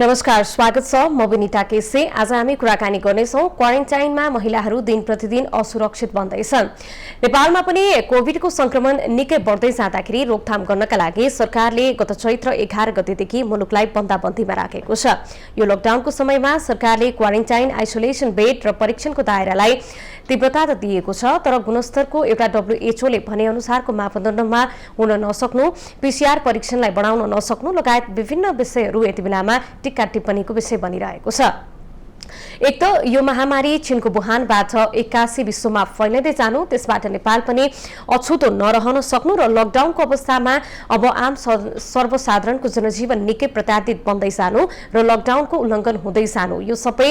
नमस्कार, स्वागत छ। म विनिता केसी। आज हामी कुराकानी गर्नेछौँ क्वारेन्टाइनमा महिलाहरू दिन प्रतिदिन असुरक्षित बन्दैछन्। नेपालमा पनि कोभिडको संक्रमण निकै बढ्दै जाँदाखेरि रोकथाम गर्नका लागि सरकारले गत चैत्र 11 गतेदेखि मुलुकलाई बन्दाबन्दीमा राखेको छ। यो लकडाउनको समयमा सरकारले क्वारेन्टाइन, आइसोलेसन बेड र परीक्षणको दायरालाई तीव्रता त दिएको छ, तर गुणस्तरको एउटा WHO ले भने अनुसारको मापदण्डमा हुन नसक्नु, PCR परीक्षणलाई बढाउन नसक्नु लगायत विभिन्न विषयहरू यति बेलामा टिक्का टिप्पणीको विषय बनिरहेको छ। एक त यो महामारी चीनको वुहानबाट 81 विश्वमा फैलिँदै जानु, त्यसबाट नेपाल पनि अछुतो नरहन सक्नु र लकडाउनको अवस्थामा अब आम सर्वसाधारणको जनजीवन निकै प्रताडित बन्दै जानु र लकडाउनको उल्लङ्घन हुँदै जानु, यो सबै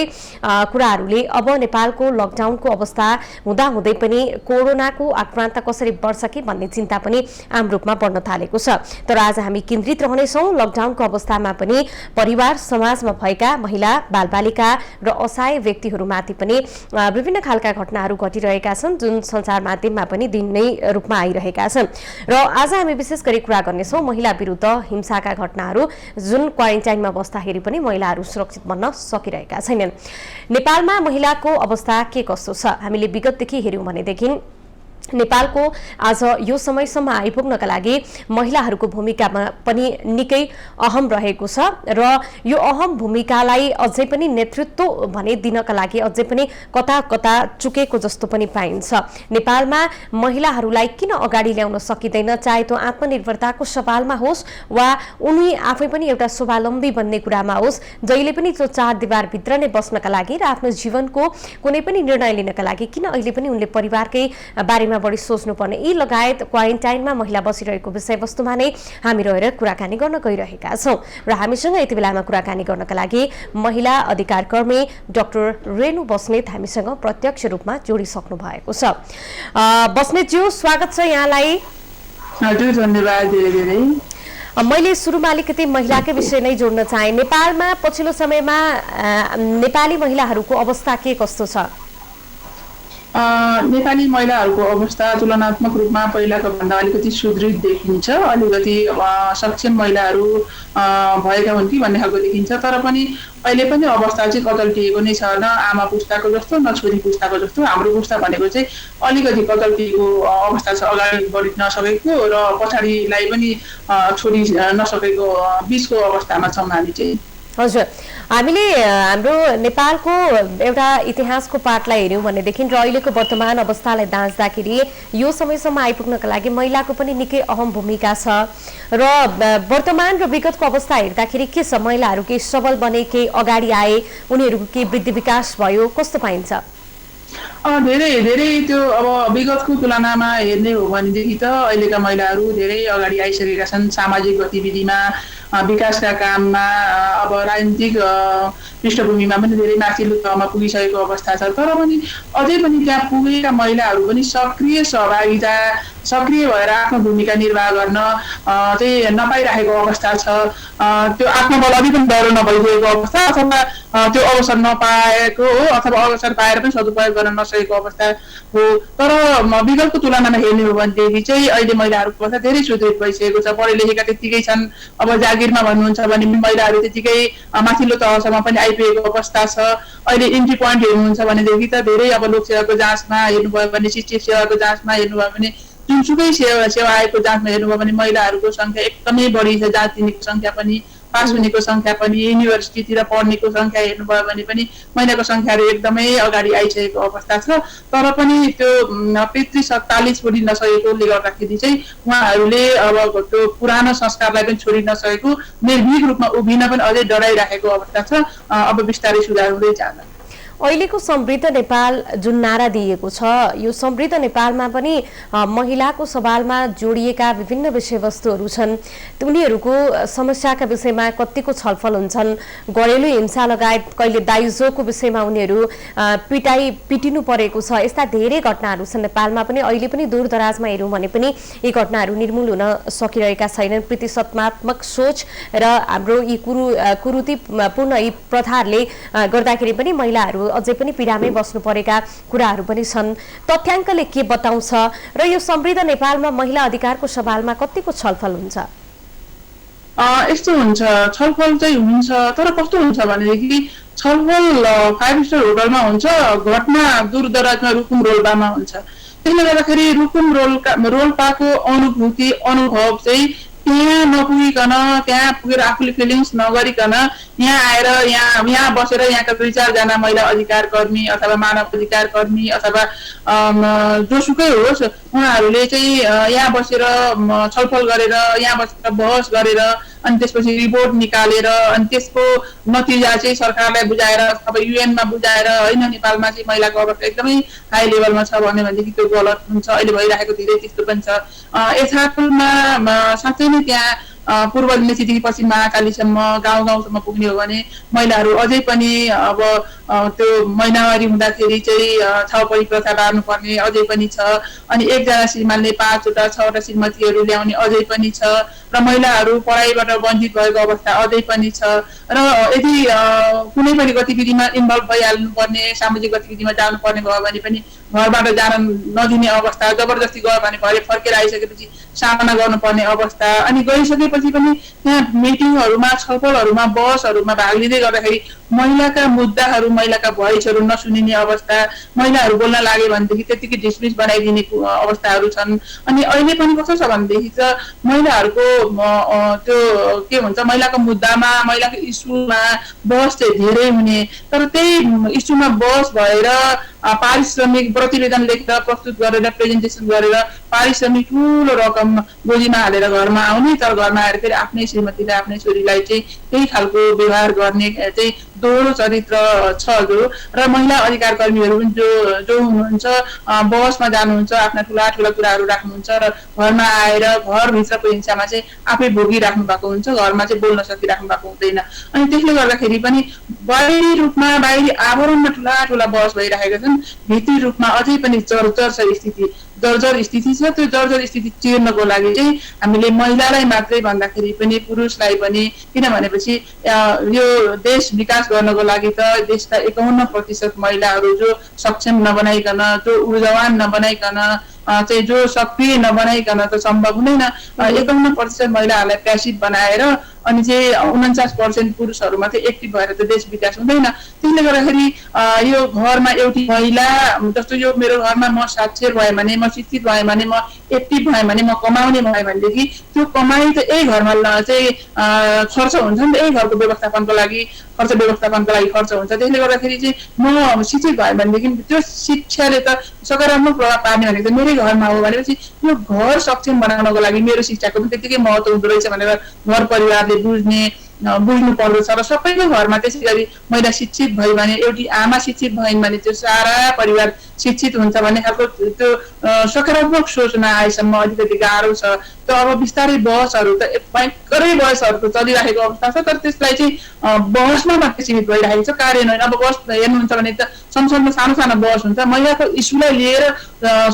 कुराहरूले अब नेपालको लकडाउनको अवस्था हुँदाहुँदै पनि कोरोनाको आक्रान्त कसरी बढ्छ कि भन्ने चिन्ता पनि आम रूपमा बढ्न थालेको छ। तर आज हामी केन्द्रित रहनेछौँ लकडाउनको अवस्थामा पनि परिवार समाजमा भएका महिला, बालबालिका र असहाय व्यक्तिहरूमाथि पनि विभिन्न खालका घटनाहरू घटिरहेका छन्, जुन सञ्चार माध्यममा पनि दिनै रूपमा आइरहेका छन्। र आज हामी विशेष गरी कुरा गर्नेछौँ महिला विरुद्ध हिंसाका घटनाहरू, जुन क्वारेन्टाइनमा बस्दाखेरि पनि महिलाहरू सुरक्षित बन्न सकिरहेका छैनन्। नेपालमा महिलाको अवस्था के कस्तो छ? हामीले विगतदेखि हेर्यौँ भनेदेखि नेपालको आज यो समयसम्म आइपुग्नका लागि महिलाहरूको भूमिकामा पनि निकै अहम रहेको छ र यो अहम भूमिकालाई अझै पनि नेतृत्व भने दिनका लागि अझै पनि कता कता चुकेको जस्तो पनि पाइन्छ। नेपालमा महिलाहरूलाई किन अगाडि ल्याउन सकिँदैन, चाहे त्यो आत्मनिर्भरताको सवालमा होस् वा उनी आफै पनि एउटा स्वावलम्बी बन्ने कुरामा होस्, जहिले पनि त्यो चार दिवारभित्र नै बस्नका लागि र आफ्नो जीवनको कुनै पनि निर्णय लिनका लागि किन अहिले पनि उनले परिवारकै बारेमा बढी सोच्नुपर्ने, यी लगायत क्वारेन्टाइनमा महिला बसिरहेको विषयवस्तुमा नै हामी रहेर कुराकानी गर्न गइरहेका छौँ। र हामीसँग यति बेलामा कुराकानी गर्नका लागि महिला अधिकार कर्मी डाक्टर रेणु बस्नेत हामीसँग प्रत्यक्ष रूपमा जोडिसक्नु भएको छ। बस्नेतज्यू, स्वागत छ यहाँलाई। हजुर, धन्यवाद धेरै धेरै। मैले सुरुमा अलिकति महिलाकै विषय नै जोड्न चाहे। नेपालमा पछिल्लो समयमा नेपाली महिलाहरूको अवस्था के कस्तो छ? नेपाली महिलाहरूको अवस्था तुलनात्मक रूपमा पहिलाको भन्दा अलिकति सुदृढ देखिन्छ, अलिकति सक्षम महिलाहरू भएका हुन् कि भन्ने खालको देखिन्छ। तर पनि अहिले पनि अवस्था चाहिँ कतल्टिएको नै छ, न आमा पुस्ताको जस्तो न छोरी पुस्ताको जस्तो। हाम्रो पुस्ता भनेको चाहिँ अलिकति कतल्टिएको अवस्था छ, अगाडि बढी नसकेको र पछाडिलाई पनि छोडी नसकेको बिचको अवस्थामा छौँ हामी चाहिँ। हजुर, हामीले हाम्रो नेपालको एउटा इतिहासको पाठलाई हेऱ्यौँ भनेदेखि र अहिलेको वर्तमान अवस्थालाई दाँच्दाखेरि यो समयसम्म आइपुग्नका लागि महिलाको पनि निकै अहम भूमिका छ र वर्तमान र विगतको अवस्था हेर्दाखेरि के छ? महिलाहरू केही सबल बने, केही अगाडि आए, उनीहरूको केही वृद्धि विकास भयो, कस्तो पाइन्छ? धेरै धेरै त्यो अब विगतको तुलनामा हेर्ने हो भनेदेखि त अहिलेका महिलाहरू धेरै अगाडि आइसकेका छन्। सामाजिक गतिविधिमा, विकासका काममा, अब राजनीतिक पृष्ठभूमिमा पनि धेरै माथिल्लो तहमा पुगिसकेको अवस्था छ। तर पनि अझै पनि त्यहाँ पुगेका महिलाहरू पनि सक्रिय भएर आफ्नो भूमिका निर्वाह गर्न चाहिँ नपाइरहेको अवस्था छ। त्यो आत्मबल अझै पनि डह्रो नभइसकेको अवस्था, अथवा त्यो अवसर नपाएको हो, अथवा अवसर पाएर पनि सदुपयोग गर्न नसकेको अवस्था हो। तर विगतको तुलनामा हेर्ने हो भनेदेखि चाहिँ अहिले महिलाहरूको अवस्था धेरै सुदृढ भइसकेको छ। पढे लेखेका त्यत्तिकै छन्, अब जागिरमा भन्नुहुन्छ भने महिलाहरू त्यतिकै माथिल्लो तहसम्म पनि आइपुगेको अवस्था छ। अहिले इन्ट्री पोइन्ट हेर्नुहुन्छ भनेदेखि त धेरै अब लोकसेवाको जाँचमा हेर्नुभयो भने, शिक्षक सेवाको जाँचमा हेर्नुभयो भने, जुनसुकै सेवा आयोगको जाँचमा हेर्नुभयो भने महिलाहरूको सङ्ख्या एकदमै बढी छ। जाँच दिनेको सङ्ख्या पनि, पास हुनेको सङ्ख्या पनि, युनिभर्सिटीतिर पढ्नेको सङ्ख्या हेर्नुभयो भने पनि महिलाको सङ्ख्याहरू एकदमै अगाडि आइसकेको अवस्था छ। तर पनि त्यो 35-47 पुग्न नसकेकोले गर्दाखेरि चाहिँ उहाँहरूले अब त्यो पुरानो संस्कारलाई पनि छोडि नसकेको, निर्भीक रूपमा उभिन पनि अझै डराइराखेको अवस्था छ। अब बिस्तारै सुधार हुँदै जाँदा अहिलेको समृद्ध नेपाल जुन नारा दिएको छ, यो समृद्ध नेपालमा पनि महिलाको सवालमा जोडिएका विभिन्न विषयवस्तुहरू छन्। उनीहरूको समस्याका विषयमा कतिको छलफल हुन्छन्, घरेलु हिंसा लगायत कहिले दाइजोको विषयमा उनीहरू पिटिनु परेको छ। यस्ता धेरै घटनाहरू छन् नेपालमा पनि। अहिले पनि दूरदराजमा हेऱ्यौँ भने पनि यी घटनाहरू निर्मूल हुन सकिरहेका छैनन्। प्रतिशतमात्मक सोच र हाम्रो यी कुरीतिपूर्ण यी प्रथाहरूले गर्दाखेरि पनि महिलाहरू अझै पनि पीडामै बस्नु परेका कुराहरू पनि छन्। तथ्याङ्कले के बताउँछ र यो समृद्ध नेपालमा महिला अधिकारको सवालमा कतिको छलफल हुन्छ? यस्तो हुन्छ छलफल चाहिँ हुन्छ तर कस्तो हुन्छ भनेदेखि छलफल 5 स्टार होटलमा हुन्छ घटना दूरदराजमा रुकुम रोल्पामा हुन्छ त्यसले गर्दाखेरि रुकुम रोल्पाको अनुभव चाहिँ त्यहाँ नपुगिकन त्यहाँ पुगेर आफूले फिलिङ्स नगरिकन यहाँ आएर यहाँ बसेर यहाँका 2-4 महिला अधिकार कर्मी अथवा मानव अधिकार कर्मी अथवा जोसुकै होस् उहाँहरूले चाहिँ यहाँ बसेर छलफल गरेर यहाँ बसेर बहस गरेर अनि त्यसपछि रिपोर्ट निकालेर अनि त्यसको नतिजा चाहिँ सरकारलाई बुझाएर अथवा युएनमा बुझाएर होइन नेपालमा चाहिँ महिलाको अवस्था एकदमै हाई लेभलमा छ भनेदेखि त्यो गलत हुन्छ अहिले भइरहेको धेरै त्यस्तो पनि छ यथार्थमा साँच्चै नै त्यहाँ पूर्व दिल्लीदेखि पश्चिम महाकालीसम्म गाउँसम्म पुग्ने हो भने महिलाहरू अझै पनि अब त्यो महिनावारी हुँदाखेरि चाहिँ छाउपडी प्रथा बार्नुपर्ने अझै पनि छ अनि एकजना श्रीमानले 5वटा 6वटा श्रीमतीहरू ल्याउने अझै पनि छ र महिलाहरू पढाइबाट वञ्चित भएको अवस्था अझै पनि छ र यदि कुनै पनि गतिविधिमा इन्भल्भ भइहाल्नुपर्ने सामाजिक गतिविधिमा जानुपर्ने भयो भने पनि घरबाट जान नदिने अवस्था जबरजस्ती गयो भने घरै फर्केर आइसकेपछि सामना गर्नुपर्ने अवस्था अनि गइसकेपछि पनि त्यहाँ मिटिङहरूमा छलफलहरूमा बहसहरूमा भाग लिँदै गर्दाखेरि महिलाका मुद्दाहरू महिलाका भोइसहरू नसुनिने अवस्था महिलाहरू बोल्न लागे भनेदेखि त्यतिकै डिसमिस बनाइदिने अवस्थाहरू छन् अनि अहिले पनि कस्तो छ भनेदेखि चाहिँ महिलाहरूको त्यो के भन्छ महिलाको मुद्दामा महिलाको इस्युमा बहस चाहिँ धेरै हुने तर त्यही इस्युमा बहस भएर पारिश्रमिक प्रतिवेदन लेखेर प्रस्तुत गरेर प्रेजेन्टेसन गरेर पारिश्रमिक ठुलो रकम गोजीमा हालेर घरमा आउने तर घरमा आएर फेरि आफ्नै श्रीमतीलाई आफ्नै छोरीलाई चाहिँ त्यही खालको व्यवहार गर्ने चाहिँ दोहोरो चरित्र छ जो र महिला अधिकार कर्मीहरू पनि जो हुनुहुन्छ बहसमा जानुहुन्छ आफ्ना ठुला कुराहरू राख्नुहुन्छ र घरमा आएर घरभित्रको हिंसामा चाहिँ आफै भोगिराख्नु भएको हुन्छ घरमा चाहिँ बोल्न सकिराख्नु भएको हुँदैन अनि त्यसले गर्दाखेरि पनि बाहिरी रूपमा बाहिरी आवरणमा ठुला बहस भइरहेका छन् भित्री रूपमा अझै पनि जर्जर स्थिति छ त्यो जर्जर स्थिति चिर्नको लागि चाहिँ हामीले महिलालाई मात्रै भन्दाखेरि पनि पुरुषलाई पनि किन भनेपछि यो देश विकास गर्नको लागि त देशका 51% महिलाहरू जो सक्षम नबनाइकन जो ऊर्जावान नबनाइकन चाहिँ जो सक्रिय नबनाइकन त सम्भव हुँदैन 51% महिलाहरूलाई प्यासिभ बनाएर अनि चाहिँ 49% पुरुषहरू मात्रै एक्टिभ भएर त देश विकास हुँदैन त्यसले गर्दाखेरि यो घरमा एउटी महिला जस्तो यो मेरो घरमा म साक्षर भए भने म शिक्षित भए भने म एक्टिभ भए भने म कमाउने भए भनेदेखि त्यो कमाई त यही घरमा चाहिँ खर्च हुन्छ नि त यही घरको व्यवस्थापनको लागि खर्च खर्च हुन्छ त्यसले गर्दाखेरि चाहिँ म शिक्षित भए भनेदेखि त्यो शिक्षाले त सकारात्मक प्रभाव पार्ने भनेको त मेरै घरमा हो भनेपछि यो घर सक्षम बनाउनको लागि मेरो शिक्षाको पनि त्यतिकै महत्त्व हुँदो रहेछ भनेर घर परिवारले बुझ्नु पर्दछ र सबैको घरमा त्यसै गरी महिला शिक्षित भयो भने एउटी आमा शिक्षित भइन् भने त्यो सारा परिवार शिक्षित हुन्छ भन्ने खालको त्यो सकारात्मक सोचमा आएसम्म अलिकति गाह्रो छ त अब बिस्तारै बहसहरू त भयङ्करै बहसहरूको चलिरहेको अवस्था छ तर त्यसलाई चाहिँ बहसमा मात्रै सीमित भइरहेको छ कार्यान्वयन अब बहस हेर्नुहुन्छ भने त संसदमा सानो बहस हुन्छ महिलाको इस्युलाई लिएर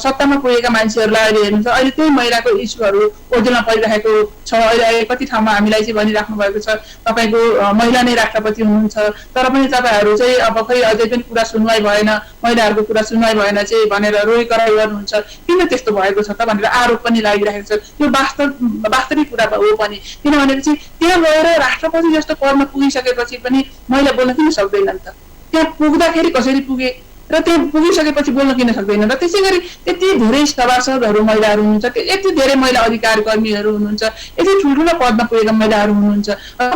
सत्तामा पुगेका मान्छेहरूलाई अहिले हेर्नुहुन्छ अहिले त्यही महिलाको इस्युहरू ओझेलमा परिरहेको छ अहिले कति ठाउँमा हामीलाई चाहिँ भनिराख्नु भएको छ तपाईको महिला नै राष्ट्रपति हुनुहुन्छ तर पनि तपाईहरु चाहिँ अब खै अझै पनि कुरा सुनवाई भएन महिलाहरूको कुरा सुनवाई भएन चाहिँ भनेर रोइ कराइ गर्नुहुन्छ किन त्यस्तो भएको छ त भनेर आरोप पनि लागिरहेको छ यो वास्तविक कुरा हो पनि किनभनेपछि त्यहाँ गएर राष्ट्रपति जस्तो पदमा पुगिसकेपछि पनि महिला बोल्न किन सक्दैनन् त त्यहाँ पुग्दाखेरि कसरी पुगे र त्यहाँ पुगिसकेपछि बोल्न किन सक्दैन र त्यसैगरी यति धेरै सभासदहरू महिलाहरू हुनुहुन्छ यति धेरै महिला अधिकार कर्मीहरू हुनुहुन्छ यति ठुल्ठुलो पदमा पुगेका महिलाहरू हुनुहुन्छ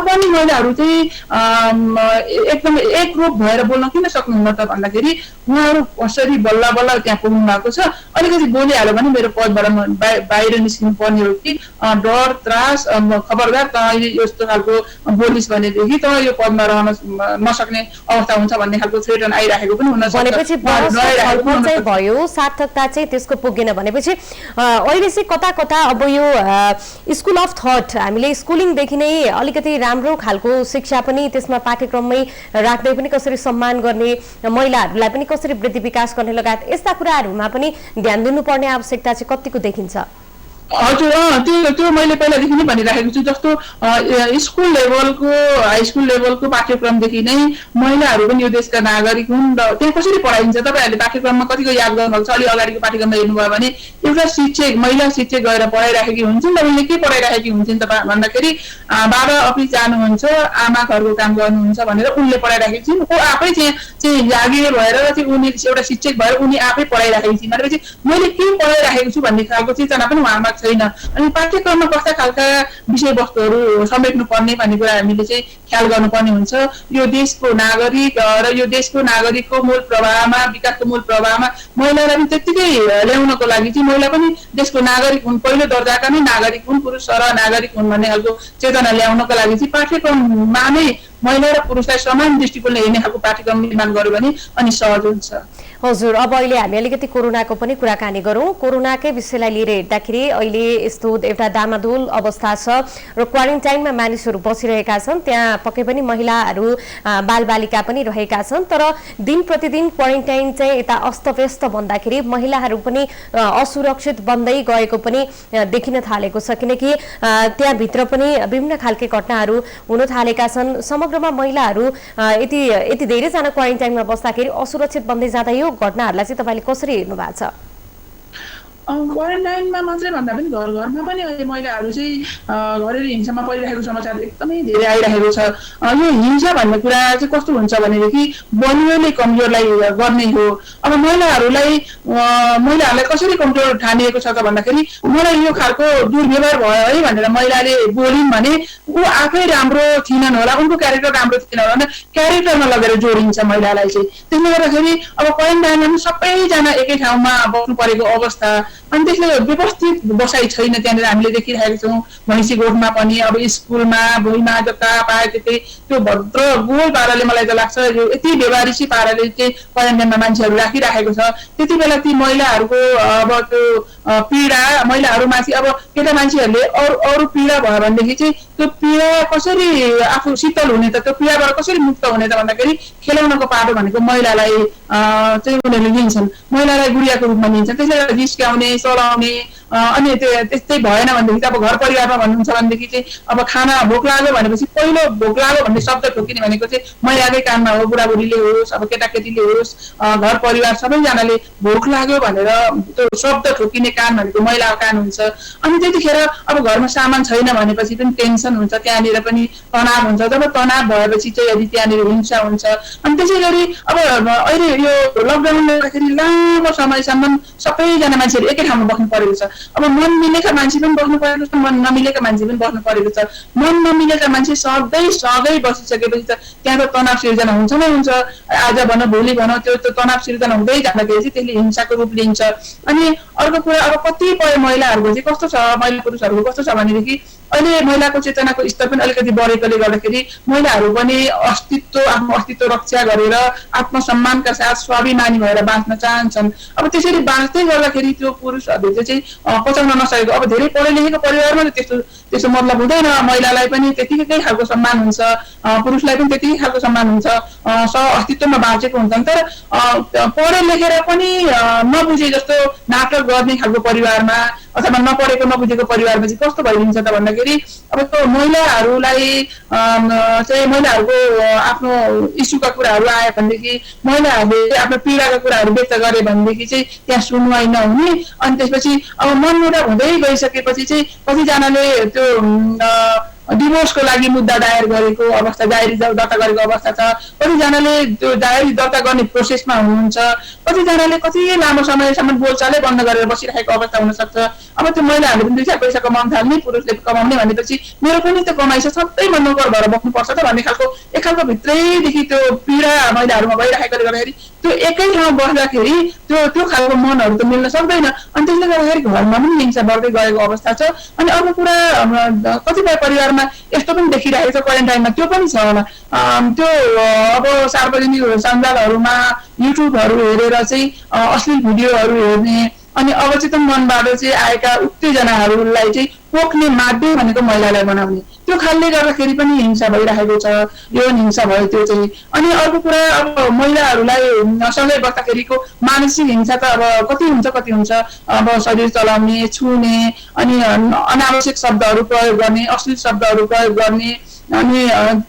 पनि महिलाहरू चाहिँ एकदम एकरूप भएर बोल्न किन सक्नुहुन्न त भन्दाखेरि उहाँहरू कसरी बल्ल बल्ल त्यहाँ पुग्नु भएको छ अलिकति बोलिहाल्यो भने मेरो पदबाट बाहिर निस्किनु पर्ने हो कि डर त्रास खबरदार त यस्तो खालको बोलिस् भनेदेखि त यो पदमा रहन नसक्ने अवस्था हुन्छ भन्ने खालको थ्रेटन आइराखेको पनि हुन सक्छ भनेपछि बहस चाहिँ भयो सार्थकता चाहिँ त्यसको पुगेन भनेपछि अहिले चाहिँ कता कता अब यो स्कुल अफ थट हामीले स्कुलिङदेखि नै अलिकति राम्रो खालको शिक्षा पनि त्यसमा पाठ्यक्रममै राख्दै पनि कसरी सम्मान गर्ने महिलाहरूलाई पनि कसरी वृद्धि विकास गर्ने लगायत यस्ता कुराहरूमा पनि ध्यान दिनुपर्ने आवश्यकता चाहिँ कतिको देखिन्छ हजुर त्यो त्यो मैले पहिलादेखि नै भनिराखेको छु जस्तो स्कुल लेभलको हाई स्कुल लेभलको पाठ्यक्रमदेखि नै महिलाहरू पनि यो देशका नागरिक हुन् र त्यहाँ कसरी पढाइन्छ तपाईँहरूले पाठ्यक्रममा कतिको याद गर्नुभएको छ अलि अगाडिको पाठ्यक्रममा हेर्नुभयो भने एउटा शिक्षक महिला शिक्षक गएर पढाइराखेकी हुन्छन् र उनले के पढाइराखेकी हुन्छन् तपाईँ भन्दाखेरि बाबा अफिस जानुहुन्छ आमा घरको काम गर्नुहुन्छ भनेर उनले पढाइराखेकी छिन् ऊ आफै चाहिँ जागिर भएर चाहिँ उनी एउटा शिक्षक भएर उनी आफै पढाइराखेकी छिन् भनेपछि मैले के पढाइराखेको छु भन्ने खालको चेतना पनि उहाँमा छैन अनि पाठ्यक्रममा कस्ता खालका विषयवस्तुहरू समेट्नु पर्ने भन्ने कुरा हामीले चाहिँ ख्याल गर्नुपर्ने हुन्छ यो देशको नागरिक र यो देशको नागरिकको मूल प्रवाहमा विकासको मूल प्रवाहमा महिलालाई पनि त्यत्तिकै ल्याउनको लागि चाहिँ महिला पनि देशको नागरिक हुन् पहिलो दर्जाका नै नागरिक हुन् पुरुष र नागरिक हुन् भन्ने खालको चेतना ल्याउनको लागि चाहिँ पाठ्यक्रममा नै महिला र पुरुषलाई समान दृष्टिकोणले हेर्ने खालको पाठ्यक्रम निर्माण गर्यो भने अनि सहज हुन्छ हजुर अब अहिले हामी अलिकति कोरोनाको पनि कुराकानी गरौँ कोरोनाकै विषयलाई लिएर हेर्दाखेरि अहिले यस्तो एउटा डामाडोल अवस्था छ र क्वारेन्टाइनमा मानिसहरू बसिरहेका छन् त्यहाँ पक्कै पनि महिलाहरू बालबालिका पनि रहेका छन् तर दिन प्रतिदिन क्वारेन्टाइन चाहिँ यता अस्तव्यस्त भन्दाखेरि महिलाहरू पनि असुरक्षित बन्दै गएको पनि देखिन थालेको छ किनकि त्यहाँभित्र पनि विभिन्न खालके घटनाहरू हुन थालेका छन् समग्रमा महिलाहरू यति धेरैजना क्वारेन्टाइनमा बस्दाखेरि असुरक्षित बन्दै जाँदा यो घटनाहरूलाई चाहिँ तपाईँले कसरी हेर्नु भएको छ क्वारेन्टाइनमा मात्रै भन्दा पनि घर घरमा पनि अहिले महिलाहरू चाहिँ घरेलु हिंसामा परिरहेको समाचार एकदमै धेरै आइरहेको छ यो हिंसा भन्ने कुरा चाहिँ कस्तो हुन्छ भनेदेखि बलियोले कमजोरलाई गर्ने हो अब महिलाहरूलाई कसरी कमजोर ठानिएको छ त भन्दाखेरि मलाई यो खालको दुर्व्यवहार भयो है भनेर महिलाले बोलिन् भने ऊ आफै राम्रो थिएनन् होला उनको क्यारेक्टर राम्रो थिएन होला क्यारेक्टरमा लगेर जोडिन्छ महिलालाई चाहिँ त्यसले गर्दाखेरि अब क्वारेन्टाइनमा पनि सबैजना एकै ठाउँमा बस्नु परेको अवस्था अनि त्यसले व्यवस्थित बसाइ छैन त्यहाँनिर हामीले देखिरहेका छौँ महिषी गोठमा पनि अब स्कुलमा भुइँमा जता पाए त्यतै त्यो भद्र गोल पाराले मलाई त लाग्छ यो यति व्यवहारिसी पाराले चाहिँ क्वारेन्टाइनमा मान्छेहरू राखिराखेको छ त्यति बेला ती महिलाहरूको अब त्यो पीडा महिलाहरूमाथि अब केटा मान्छेहरूले अरू पीडा भयो भनेदेखि चाहिँ त्यो पीडा कसरी आफू शीतल हुने त त्यो पीडाबाट कसरी मुक्त हुने त भन्दाखेरि खेलाउनको पाटो भनेको महिलालाई चाहिँ उनीहरूले लिन्छन् महिलालाई गुडियाको रूपमा लिन्छन् त्यसले गर्दा जिस्क्याउने चलाउने अनि त्यस्तै भएन भनेदेखि अब घर परिवारमा भन्नुहुन्छ भनेदेखि चाहिँ अब खाना भोक लाग्यो भनेपछि पहिलो भोक लाग्यो भन्ने शब्द ठोकिने भनेको चाहिँ महिलाकै कानमा हो बुढाबुढीले होस् अब केटाकेटीले होस् घर परिवार सबैजनाले भोक लाग्यो भनेर त्यो शब्द ठोकिने कान भनेको महिलाको कान हुन्छ अनि त्यतिखेर अब घरमा सामान छैन भनेपछि पनि टेन्सन हुन्छ त्यहाँनिर पनि तनाव हुन्छ जब तनाव भएपछि चाहिँ यदि त्यहाँनिर हिंसा हुन्छ अनि त्यसै गरी अब अहिले यो लकडाउनले गर्दाखेरि लामो समयसम्म सबैजना मान्छेहरू एकै ठाउँमा बस्नु परेको छ अब मन मिलेका मान्छे पनि बस्नु परेको छ मन नमिलेका मान्छे पनि बस्नु परेको छ मन नमिलेका मान्छे सँगै बसिसकेपछि त त्यहाँ त तनाव सिर्जना हुन्छ नै हुन्छ आज भनौँ भोलि भनौँ त्यो तनाव सिर्जना हुँदै जाँदाखेरि चाहिँ त्यसले हिंसाको रूप लिन्छ अनि अर्को कुरा अब कतिपय महिलाहरूको चाहिँ कस्तो छ महिला पुरुषहरूको कस्तो छ भनेदेखि अहिले महिलाको चेतनाको स्तर पनि अलिकति बढेकोले गर्दाखेरि महिलाहरू पनि आफ्नो अस्तित्व रक्षा गरेर आत्मसम्मानका साथ स्वाभिमानी भएर बाँच्न चाहन्छन् अब त्यसरी बाँच्दै गर्दाखेरि त्यो पुरुषहरूले चाहिँ पचाउन नसकेको अब धेरै पढे लेखेको परिवारमा त्यस्तो मतलब हुँदैन महिलालाई पनि त्यतिकै खालको सम्मान हुन्छ पुरुषलाई पनि त्यतिकै खालको सम्मान हुन्छ अस्तित्वमा बाँचेको हुन्छन् तर पढे लेखेर पनि नबुझे जस्तो नाटक गर्ने खालको परिवारमा अथवा नपढेको नबुझेको परिवारमा चाहिँ कस्तो भइदिन्छ त भन्दाखेरि अब त्यो महिलाहरूलाई चाहिँ महिलाहरूको आफ्नो इस्युका कुराहरू आयो भनेदेखि महिलाहरूले आफ्नो पीडाका कुराहरू व्यक्त गरे भनेदेखि चाहिँ त्यहाँ सुनवाई नहुने अनि त्यसपछि अब मनमुटाव हुँदै गइसकेपछि चाहिँ कतिजनाले त्यो डिभोर्सको लागि मुद्दा दायर गरेको अवस्था डायरी दर्ता गरेको अवस्था छ कतिजनाले त्यो डायरी दर्ता गर्ने प्रोसेसमा हुनुहुन्छ कतिजनाले कति लामो समयसम्म बोलचालै बन्द गरेर बसिरहेको अवस्था हुनसक्छ अब त्यो महिलाहरूले पनि 2 पैसा कमाउन थाल्ने पुरुषले कमाउने भनेपछि मेरो पनि त्यो कमाइ छ सबैमा नोकर भएर बस्नुपर्छ त भन्ने खालको एक खालको भित्रैदेखि त्यो पीडा महिलाहरूमा भइरहेकोले गर्दाखेरि त्यो एकै ठाउँ बस्दाखेरि त्यो खालको मनहरू त मिल्न सक्दैन अनि त्यसले गर्दाखेरि घरमा पनि हिंसा बढ्दै गएको अवस्था छ अनि अर्को कुरा कतिपय परिवारमा यस्तो पनि देखिरहेको छ क्वारेन्टाइनमा त्यो पनि छ होला त्यो अब सार्वजनिक सञ्जालहरूमा युट्युबहरू हेरेर चाहिँ अश्लील भिडियोहरू हेर्ने अनि अवचेतन मनबाट चाहिँ आएका उत्तेजनाहरूलाई चाहिँ पोख्ने माध्यम भनेको महिलालाई बनाउने त्यो खालले गर्दाखेरि पनि हिंसा भइरहेको छ। यो हिंसा भयो त्यो चाहिँ। अनि अर्को कुरा अब महिलाहरूलाई सँगै बस्दाखेरिको मानसिक हिंसा त अब कति हुन्छ अब शरीर चलाउने, छुने, अनि अनावश्यक शब्दहरू प्रयोग गर्ने, अश्लील शब्दहरू प्रयोग गर्ने, अनि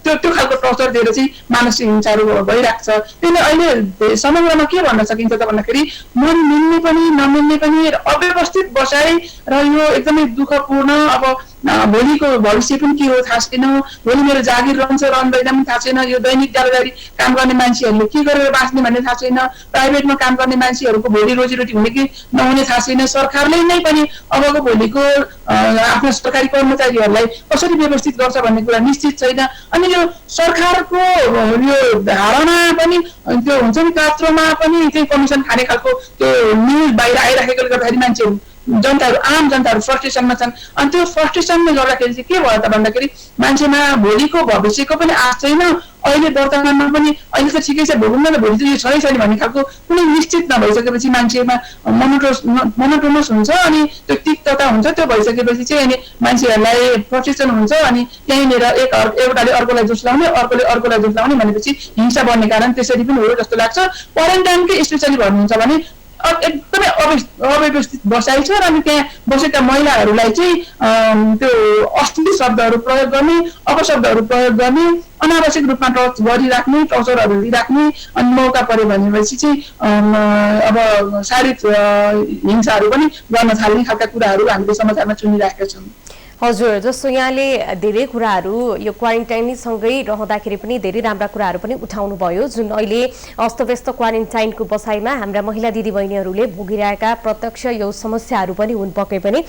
त्यो खालको टर्चर दिएर चाहिँ मानसिक हिंसाहरू भइरहेको छ। त्यसले अहिले समग्रमा के भन्न सकिन्छ त भन्दाखेरि मन मिल्ने पनि नमिल्ने पनि अव्यवस्थित बसाइ र यो एकदमै दुःखपूर्ण। अब भोलिको भविष्य पनि के हो थाहा छैन, भोलि मेरो जागिर रहन्छ रहँदैन पनि थाहा छैन, यो दैनिक दावेदारी काम गर्ने मान्छेहरूले के गरेर बाँच्ने भन्ने थाहा छैन, प्राइभेटमा काम गर्ने मान्छेहरूको भोलि रोजीरोटी हुने कि नहुने थाहा छैन, सरकारले नै पनि अबको भोलिको आफ्ना सरकारी कर्मचारीहरूलाई कसरी व्यवस्थित गर्छ भन्ने कुरा निश्चित छैन। अनि यो सरकारको यो धारणा पनि त्यो हुन्छ नि कात्रोमा पनि चाहिँ कमिसन खाने खालको त्यो न्युज बाहिर आइराखेकोले गर्दाखेरि मान्छेहरू जनताहरू आम जनताहरू फ्रस्ट्रेसनमा छन्। अनि त्यो फ्रस्ट्रेसनले गर्दाखेरि चाहिँ के भयो त भन्दाखेरि मान्छेमा भोलिको भविष्यको पनि आश छैन, अहिले वर्तमानमा पनि अहिले त ठिकै छ भोगौँ न त भोलि चाहिँ यो छँदै छैन भन्ने खालको कुनै निश्चित नभइसकेपछि मान्छेमा मोनोटोनस हुन्छ। अनि त्यो तिक्तता हुन्छ। त्यो भइसकेपछि चाहिँ अनि मान्छेहरूलाई फ्रस्ट्रेसन हुन्छ। अनि त्यहीँनिर एउटाले अर्कोलाई दोष लाउने, अर्कोले अर्कोलाई दोष लाउने भनेपछि हिंसा बढ्ने कारण त्यसरी पनि हो जस्तो लाग्छ। क्वारेन्टाइनकै स्पेसली भन्नुहुन्छ भने एकदमै अव्यवस्थित बसाइ छ र अनि त्यहाँ बसेका महिलाहरूलाई चाहिँ त्यो अश्लील शब्दहरू प्रयोग गर्ने, अपशब्दहरू प्रयोग गर्ने, अनावश्यक रूपमा टच गरिराख्ने, टर्चरहरू दिइराख्ने, अनि मौका पर्यो भनेपछि चाहिँ अब शारीरिक हिंसाहरू पनि गर्न थाल्ने खालका कुराहरू हामीले समाचारमा सुनिरहेका छौँ। हजुर, जस्तो यहाँले धेरै कुराहरू यो क्वारेन्टाइनसँगै रहँदाखेरि पनि धेरै राम्रा कुराहरू पनि उठाउनु भयो, जुन अहिले अस्तव्यस्त क्वारेन्टाइनको बसाइमा हाम्रा महिला दिदीबहिनीहरूले भोगिरहेका प्रत्यक्ष यो समस्याहरू पनि हुन पके पनि।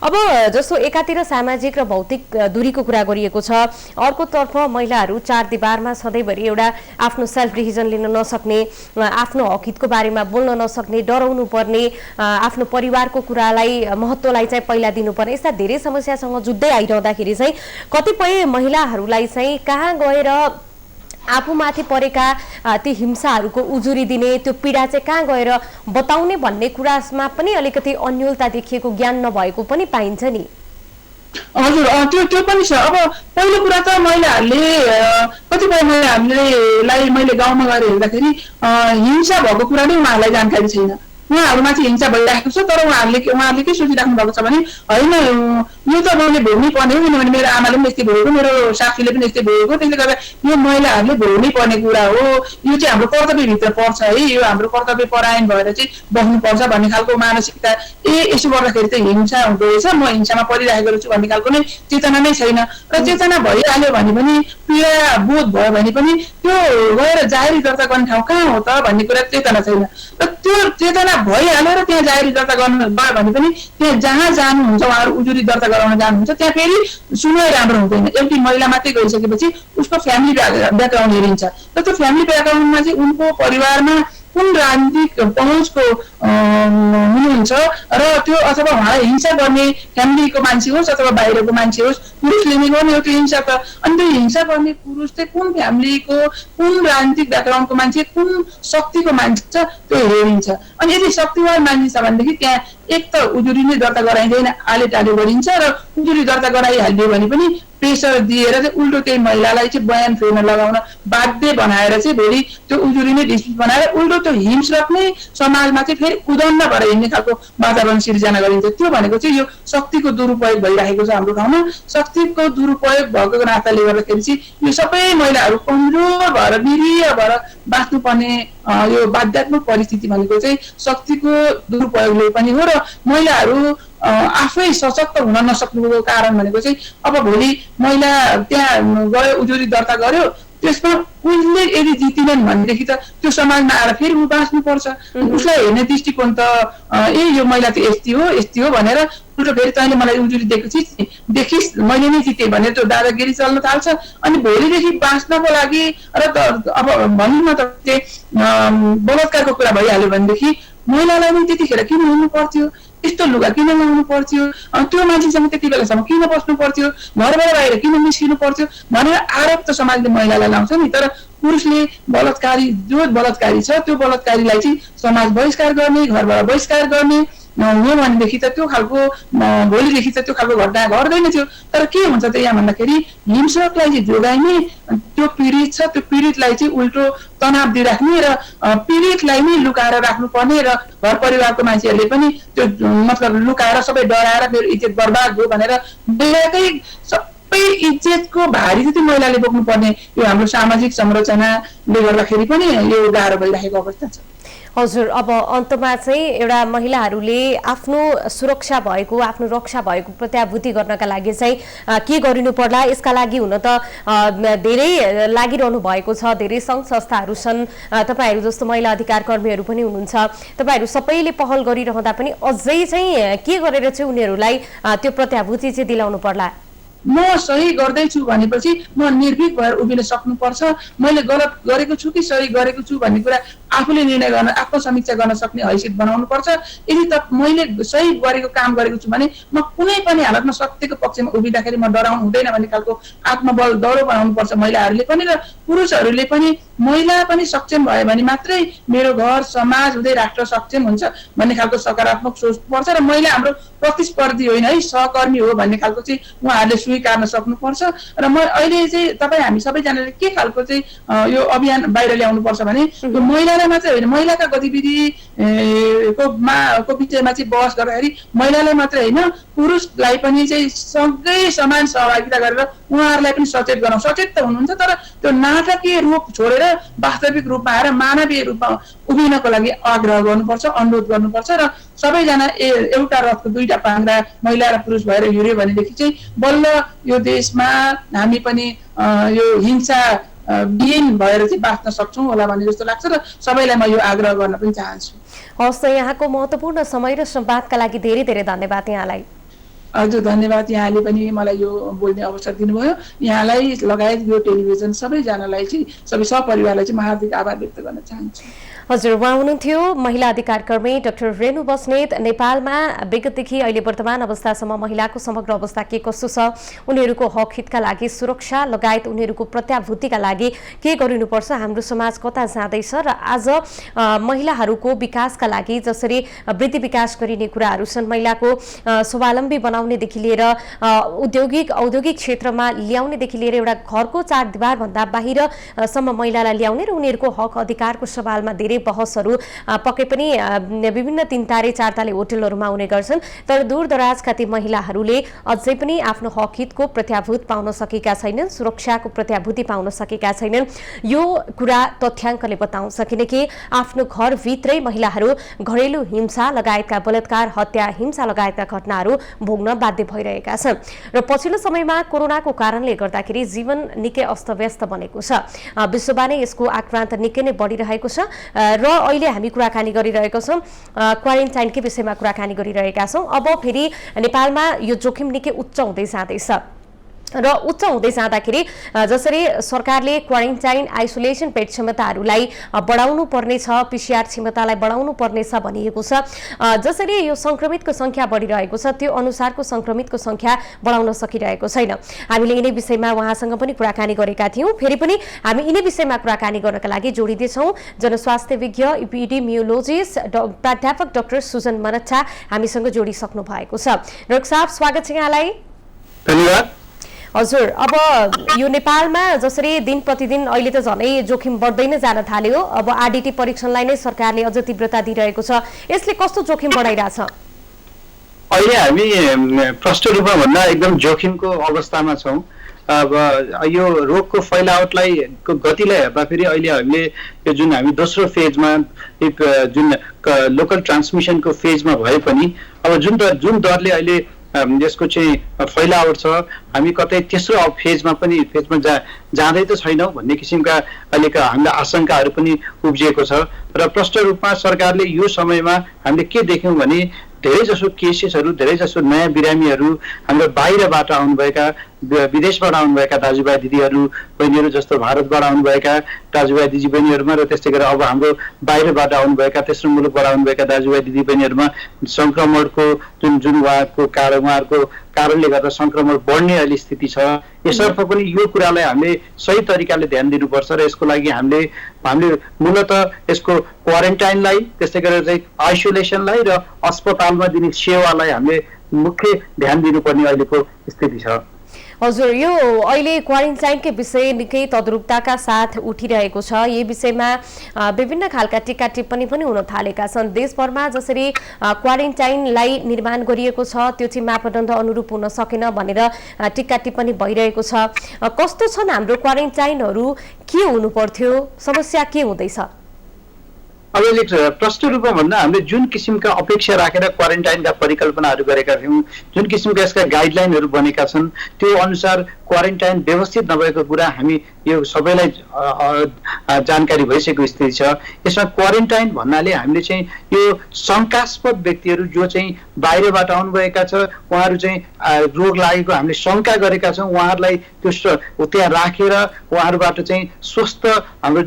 अब जस्तो एकातिर सामाजिक र भौतिक दूरीको कुरा गरिएको छ, अर्कोतर्फ महिलाहरू चार दिवारमा सधैँभरि एउटा आफ्नो सेल्फ डिसिजन लिन नसक्ने, आफ्नो हकितको बारेमा बोल्न नसक्ने, डराउनु पर्ने, आफ्नो परिवारको कुरालाई महत्त्वलाई चाहिँ पहिला दिनुपर्ने, यस्ता धेरै समस्यासँग जुझ्दै आइरहँदाखेरि चाहिँ कतिपय महिलाहरूलाई चाहिँ कहाँ गएर आफूमाथि परेका ती हिंसाहरूको उजुरी दिने, त्यो पीडा चाहिँ कहाँ गएर बताउने भन्ने कुरामा पनि अलिकति अन्योलता देखिएको, ज्ञान नभएको पनि पाइन्छ नि। हजुर, त्यो पनि छ। अब पहिलो कुरा त महिलाहरूले कतिपय महिलाहरूलाई मैले गाउँमा गएर हेर्दाखेरि हिंसा भएको कुरा नै उहाँहरूलाई जानकारी छैन। उहाँहरूमाथि हिंसा भइरहेको छ तर उहाँहरूले के सोचिराख्नु भएको छ भने होइन यो त मैले भोग्नै पर्ने हो, किनभने मेरो आमाले पनि यस्तै भोगेको, मेरो सासूले पनि यस्तै भोगेको, त्यसले गर्दा यो महिलाहरूले भोग्नै पर्ने कुरा हो, यो चाहिँ हाम्रो कर्तव्यभित्र पर्छ है, यो हाम्रो कर्तव्य परायण भएर चाहिँ बस्नुपर्छ भन्ने खालको मानसिकता। यसो गर्दाखेरि चाहिँ हिंसा हुँदो रहेछ, म हिंसामा परिरहेको छु भन्ने खालको नै चेतना नै छैन। र चेतना भइहाल्यो भने पनि, पीडा बोध भयो भने पनि त्यो गएर जाहेरी दर्ता गर्ने ठाउँ कहाँ हो त भन्ने कुरा चेतना छैन। र त्यो चेतना भइहाल्यो र त्यहाँ जाहेरी दर्ता गर्नु भयो भने पनि त्यहाँ जहाँ जानुहुन्छ उहाँहरू उजुरी दर्ता गराउन जानुहुन्छ त्यहाँ फेरि सुनवाई राम्रो हुँदैन। एउटी महिला मात्रै गइसकेपछि उसको फ्यामिली ब्याकग्राउन्ड हेरिन्छ र त्यो फ्यामिली ब्याकग्राउन्डमा चाहिँ उनको परिवारमा कुन राजनीतिक पहुँचको हुनुहुन्छ र त्यो अथवा उहाँलाई हिंसा गर्ने फ्यामिलीको मान्छे होस् अथवा बाहिरको मान्छे होस्, पुरुषले नै गर्ने हो त्यो हिंसा त। अनि त्यो हिंसा गर्ने पुरुष चाहिँ कुन फ्यामिलीको, कुन राजनीतिक ब्याकग्राउन्डको मान्छे, कुन शक्तिको मान्छे छ त्यो हेरिन्छ। अनि यदि शक्तिवान मान्छे छ भनेदेखि त्यहाँ एक त उजुरी नै दर्ता गराइँदैन, आले टाले गरिन्छ र उजुरी दर्ता गराइहाल्यो भने पनि प्रेसर दिएर चाहिँ उल्टो त्यही महिलालाई चाहिँ बयान फेर्न लगाउन बाध्य बनाएर चाहिँ भोलि त्यो उजुरी नै डिस्प्युट बनाएर उल्टो त्यो हिंस्रक नै समाजमा चाहिँ फेरि उदण्ड भएर हिँड्ने खालको वातावरण सिर्जना गरिन्छ। त्यो भनेको चाहिँ यो शक्तिको दुरुपयोग भइरहेको छ हाम्रो ठाउँमा। शक्तिको दुरुपयोग भएको नाताले गर्दाखेरि चाहिँ यो सबै महिलाहरू कमजोर भएर निरीह भएर बाँच्नुपर्ने यो बाध्यात्मक परिस्थिति भनेको चाहिँ शक्तिको दुरुपयोगले पनि हो। र महिलाहरू आफै सशक्त हुन नसक्नुको कारण भनेको चाहिँ अब भोलि महिला त्यहाँ गयो उजुरी दर्ता गर्यो, त्यसमा उसले यदि जितिनन् भनेदेखि त त्यो समाजमा आएर फेरि ऊ बाँच्नुपर्छ। उसलाई हेर्ने दृष्टिकोण त यो महिला त यस्ती हो भनेर उल्टो फेरि तैँले मलाई उजुरी दिएको देखिस् मैले नै जितेँ भनेर त्यो दादागिरी चल्न थाल्छ। अनि भोलिदेखि बाँच्नको लागि र अब भनौँ न त बलात्कारको कुरा भइहाल्यो भनेदेखि महिलालाई नै त्यतिखेर किन हुनु पर्थ्यो, यस्तो लुगा किन लगाउनु पर्थ्यो, त्यो मान्छेसँग त्यति बेलासम्म किन बस्नु पर्थ्यो, घरबाट बाहिर किन निस्किनु पर्थ्यो भनेर आरोप त समाजले महिलालाई लाउँछ नि। तर पुरुषले बलात्कारी जो बलात्कारी छ त्यो बलात्कारीलाई चाहिँ समाज बहिष्कार गर्ने, घरबाट बहिष्कार गर्ने, हो भनेदेखि त त्यो खालको भोलिदेखि त त्यो खालको घटना घट्दैन थियो। तर के हुन्छ त यहाँ भन्दाखेरि हिंसकलाई चाहिँ जोगाइने त्यो पीडित छ, त्यो पीडितलाई चाहिँ उल्टो तनाव दिइराख्ने र पीडितलाई नै लुकाएर राख्नुपर्ने र घर परिवारको मान्छेहरूले पनि त्यो मतलब लुकाएर सबै डराएर मेरो इज्जत बर्बाद भयो भनेर बेलाकै सबै इज्जतको भारी चाहिँ महिलाले बोक्नु पर्ने यो हाम्रो सामाजिक संरचनाले गर्दाखेरि पनि यो गाह्रो भइरहेको अवस्था छ। हजुर, अब अन्तमा चाहिँ एउटा महिलाहरूले आफ्नो सुरक्षा भएको, आफ्नो रक्षा भएको प्रत्याभूति गर्नका लागि चाहिँ के गरिनु पर्ला? यसका लागि हुन त धेरै लागिरहनु भएको छ, धेरै सङ्घ संस्थाहरू छन्, तपाईँहरू जस्तो महिला अधिकार कर्मीहरू पनि हुनुहुन्छ, तपाईँहरू सबैले पहल गरिरहँदा पनि अझै चाहिँ के गरेर चाहिँ उनीहरूलाई त्यो प्रत्याभूति चाहिँ दिलाउनु पर्ला? म सही गर्दैछु भनेपछि म निर्भीक भएर उभिन सक्नुपर्छ। मैले गलत गरेको छु कि सही गरेको छु भन्ने कुरा आफूले निर्णय गर्न, आत्मसमीक्षा गर्न सक्ने हैसियत बनाउनु पर्छ। यदि त मैले सही गरेको काम गरेको छु भने म कुनै पनि हालतमा सत्यको पक्षमा उभिँदाखेरि म डराउनु हुँदैन भन्ने खालको आत्मबल दौडो बनाउनु पर्छ महिलाहरूले पनि र पुरुषहरूले पनि। महिला पनि सक्षम भयो भने मात्रै मेरो घर समाज हुँदै राष्ट्र सक्षम हुन्छ भन्ने खालको सकारात्मक सोच पर्छ र महिला हाम्रो प्रतिस्पर्धी होइन है, सहकर्मी हो भन्ने खालको चाहिँ उहाँहरूले स्वीकार्न सक्नुपर्छ। र म अहिले चाहिँ तपाईँ हामी सबैजनाले के खालको चाहिँ यो अभियान बाहिर ल्याउनुपर्छ भने यो महिलालाई मात्रै होइन, महिलाका गतिविधिको विषयमा चाहिँ बहस गर्दाखेरि महिलालाई मात्रै होइन पुरुषलाई पनि चाहिँ सँगै समान सहभागिता गरेर उहाँहरूलाई पनि सचेत गराउँ। सचेत त हुनुहुन्छ तर त्यो नाटकीय रूप छोडेर वास्तविक रूपमा आएर मानवीय रूपमा उभिनको लागि आग्रह गर्नुपर्छ, अनुरोध गर्नुपर्छ र सबैजना एउटा रथको दुईटा पाङ्ग्रा महिला र पुरुष भएर हिँड्यो भनेदेखि चाहिँ बल्ल यो देशमा हामी पनि यो हिंसा विहीन भएर चाहिँ बाँच्न सक्छौँ होला भन्ने जस्तो लाग्छ र सबैलाई म यो आग्रह गर्न पनि चाहन्छु। हवस्, यहाँको महत्त्वपूर्ण समय र संवादका लागि धेरै धेरै धन्यवाद यहाँलाई। हजुर, धन्यवाद। यहाँले पनि मलाई यो बोल्ने अवसर दिनुभयो। यहाँलाई लगायत यो टेलिभिजन सबैजनालाई चाहिँ सबै सहपरिवारलाई चाहिँ म हार्दिक आभार व्यक्त गर्न चाहन्छु। हजुर, उहाँ हुनुहुन्थ्यो महिला अधिकार कर्मी डाक्टर रेणु बस्नेत। नेपालमा विगतदेखि अहिले वर्तमान अवस्थासम्म महिलाको समग्र अवस्था के कस्तो छ, उनीहरूको हक हितका लागि सुरक्षा लगायत उनीहरूको प्रत्याभूतिका लागि के गरिनुपर्छ, हाम्रो समाज कता जाँदैछ र आज महिलाहरूको विकासका लागि जसरी वृद्धि विकास गरिने कुराहरू छन्, महिलाको स्वावलम्बी बनाउनेदेखि लिएर औद्योगिक क्षेत्रमा ल्याउनेदेखि लिएर एउटा घरको चार दिवारभन्दा बाहिरसम्म महिलालाई ल्याउने र उनीहरूको हक अधिकारको सवालमा धेरै बहसहरू पक्कै पनि विभिन्न 3 तारे 4 तारे होटलहरूमा हुने गर्छन्। तर दूरदराजका ती महिलाहरूले अझै पनि आफ्नो हक हितको प्रत्याभूत पाउन सकेका छैनन्, सुरक्षाको प्रत्याभूति पाउन सकेका छैनन्। यो कुरा तथ्याङ्कले बताउँछ, किनकि आफ्नो घरभित्रै महिलाहरू घरेलु हिंसा लगायतका बलात्कार, हत्या, हिंसा लगायतका घटनाहरू भोग्न बाध्य भइरहेका छन्। र पछिल्लो समयमा कोरोनाको कारणले गर्दाखेरि जीवन निकै अस्तव्यस्त बनेको छ। विश्वमा नै यसको आक्रान्त निकै नै बढिरहेको छ र अहिले हामी कुराकानी गरिरहेका छौँ क्वारेन्टाइनकै विषयमा कुराकानी गरिरहेका छौँ। अब फेरि नेपालमा यो जोखिम निकै उच्च हुँदै जाँदैछ र उच्च हुँदै जाँदाखेरि जसरी सरकारले क्वारेन्टाइन आइसोलेसन बेड क्षमताहरूलाई बढाउनु पर्नेछ, पिसिआर क्षमतालाई बढाउनु पर्नेछ भनिएको छ। जसरी यो संक्रमितको संख्या बढिरहेको छ त्यो अनुसारको संक्रमितको संख्या बढाउन सकिरहेको छैन। हामीले यिनै विषयमा उहाँसँग पनि कुराकानी गरेका थियौँ। फेरि पनि हामी यिनै विषयमा कुराकानी गर्नका लागि जोडिँदैछौँ जनस्वास्थ्य विज्ञ इपिडेमियोलोजिस्ट प्राध्यापक डाक्टर सुजन मनच्चा हामीसँग जोडिसक्नु भएको छ। डाक्टर साहब, स्वागत छ यहाँलाई। धन्यवाद। हजुर, अब यो नेपालमा जसरी दिन प्रतिदिन अहिले त झनै जोखिम बढ्दै नै जान थाल्यो, अब आरडीटी परीक्षणलाई नै सरकारले अझ तीव्रता दिइरहेको छ, यसले कस्तो जोखिम बढाइरहेछ? अहिले हामी प्रष्ट रूपमा भन्दा एकदम जोखिमको अवस्थामा छौँ। अब यो रोगको फैलावटलाई गतिलाई हेर्दाखेरि अहिले हामीले यो जुन हामी दोस्रो फेजमा जुन लोकल ट्रान्समिसनको फेजमा भए पनि अब जुन दरले अहिले यसको चाहिँ फैलावट छ, हामी कतै तेस्रो फेजमा जाँदै त छैनौँ भन्ने किसिमका अहिलेका हामीलाई आशंकाहरू पनि उब्जिएको छ। र प्रष्ट रूपमा सरकारले यो समयमा हामीले के देख्यौँ भने धेरैजसो केसेसहरू, धेरैजसो नयाँ बिरामीहरू हाम्रो बाहिरबाट आउनुभएका विदेशबाट आउनुभएका दाजुभाइ दिदीहरू बहिनीहरू जस्तो भारतबाट आउनुभएका दाजुभाइ दिदी बहिनीहरूमा र त्यस्तै गरेर अब हाम्रो बाहिरबाट आउनुभएका तेस्रो मुलुकबाट आउनुभएका दाजुभाइ दिदी बहिनीहरूमा संक्रमणको जुन उहाँहरूको कारणले गर्दा संक्रमण बढ्ने अहिले स्थिति छ। यसर्थ पनि यो कुरालाई हामीले सही तरिकाले ध्यान दिनुपर्छ र यसको लागि हामीले मूलत यसको क्वारेन्टाइनलाई त्यस्तै गरेर चाहिँ आइसोलेसनलाई र अस्पतालमा दिने सेवालाई हामीले मुख्य ध्यान दिनुपर्ने अहिलेको स्थिति छ। हजुर, यो अहिले क्वारेन्टाइनकै विषय निकै तद्रुपताका साथ उठिरहेको छ। यही विषयमा विभिन्न खालका टीका टिप्पणी पनि हुन थालेका छन्। देशभरमा जसरी क्वारेन्टाइनलाई निर्माण गरिएको छ त्यो चाहिँ मापदण्ड अनुरूप हुन सकेन भनेर टीका टिप्पणी भइरहेको छ। कस्तो छन् हाम्रो क्वारेन्टाइनहरू, के हुनु पर्थ्यो, समस्या के हुँदैछ? अब यसले प्रष्ट रूपमा भन्दा हामीले जुन किसिमका अपेक्षा राखेर क्वारेन्टाइनका परिकल्पनाहरू गरेका थियौँ, जुन किसिमका यसका गाइडलाइनहरू बनेका छन् त्यो अनुसार क्वारेन्टाइन व्यवस्थित नभएको कुरा हामी यो सबैलाई जानकारी भइसकेको स्थिति छ। यसमा क्वारेन्टाइन भन्नाले हामीले चाहिँ यो शङ्कास्पद व्यक्तिहरू जो चाहिँ बाहिरबाट आउनुभएका छ, उहाँहरू चाहिँ रोग लागेको हामीले शङ्का गरेका छौँ, उहाँहरूलाई त्यो त्यहाँ राखेर उहाँहरूबाट चाहिँ स्वस्थ हाम्रो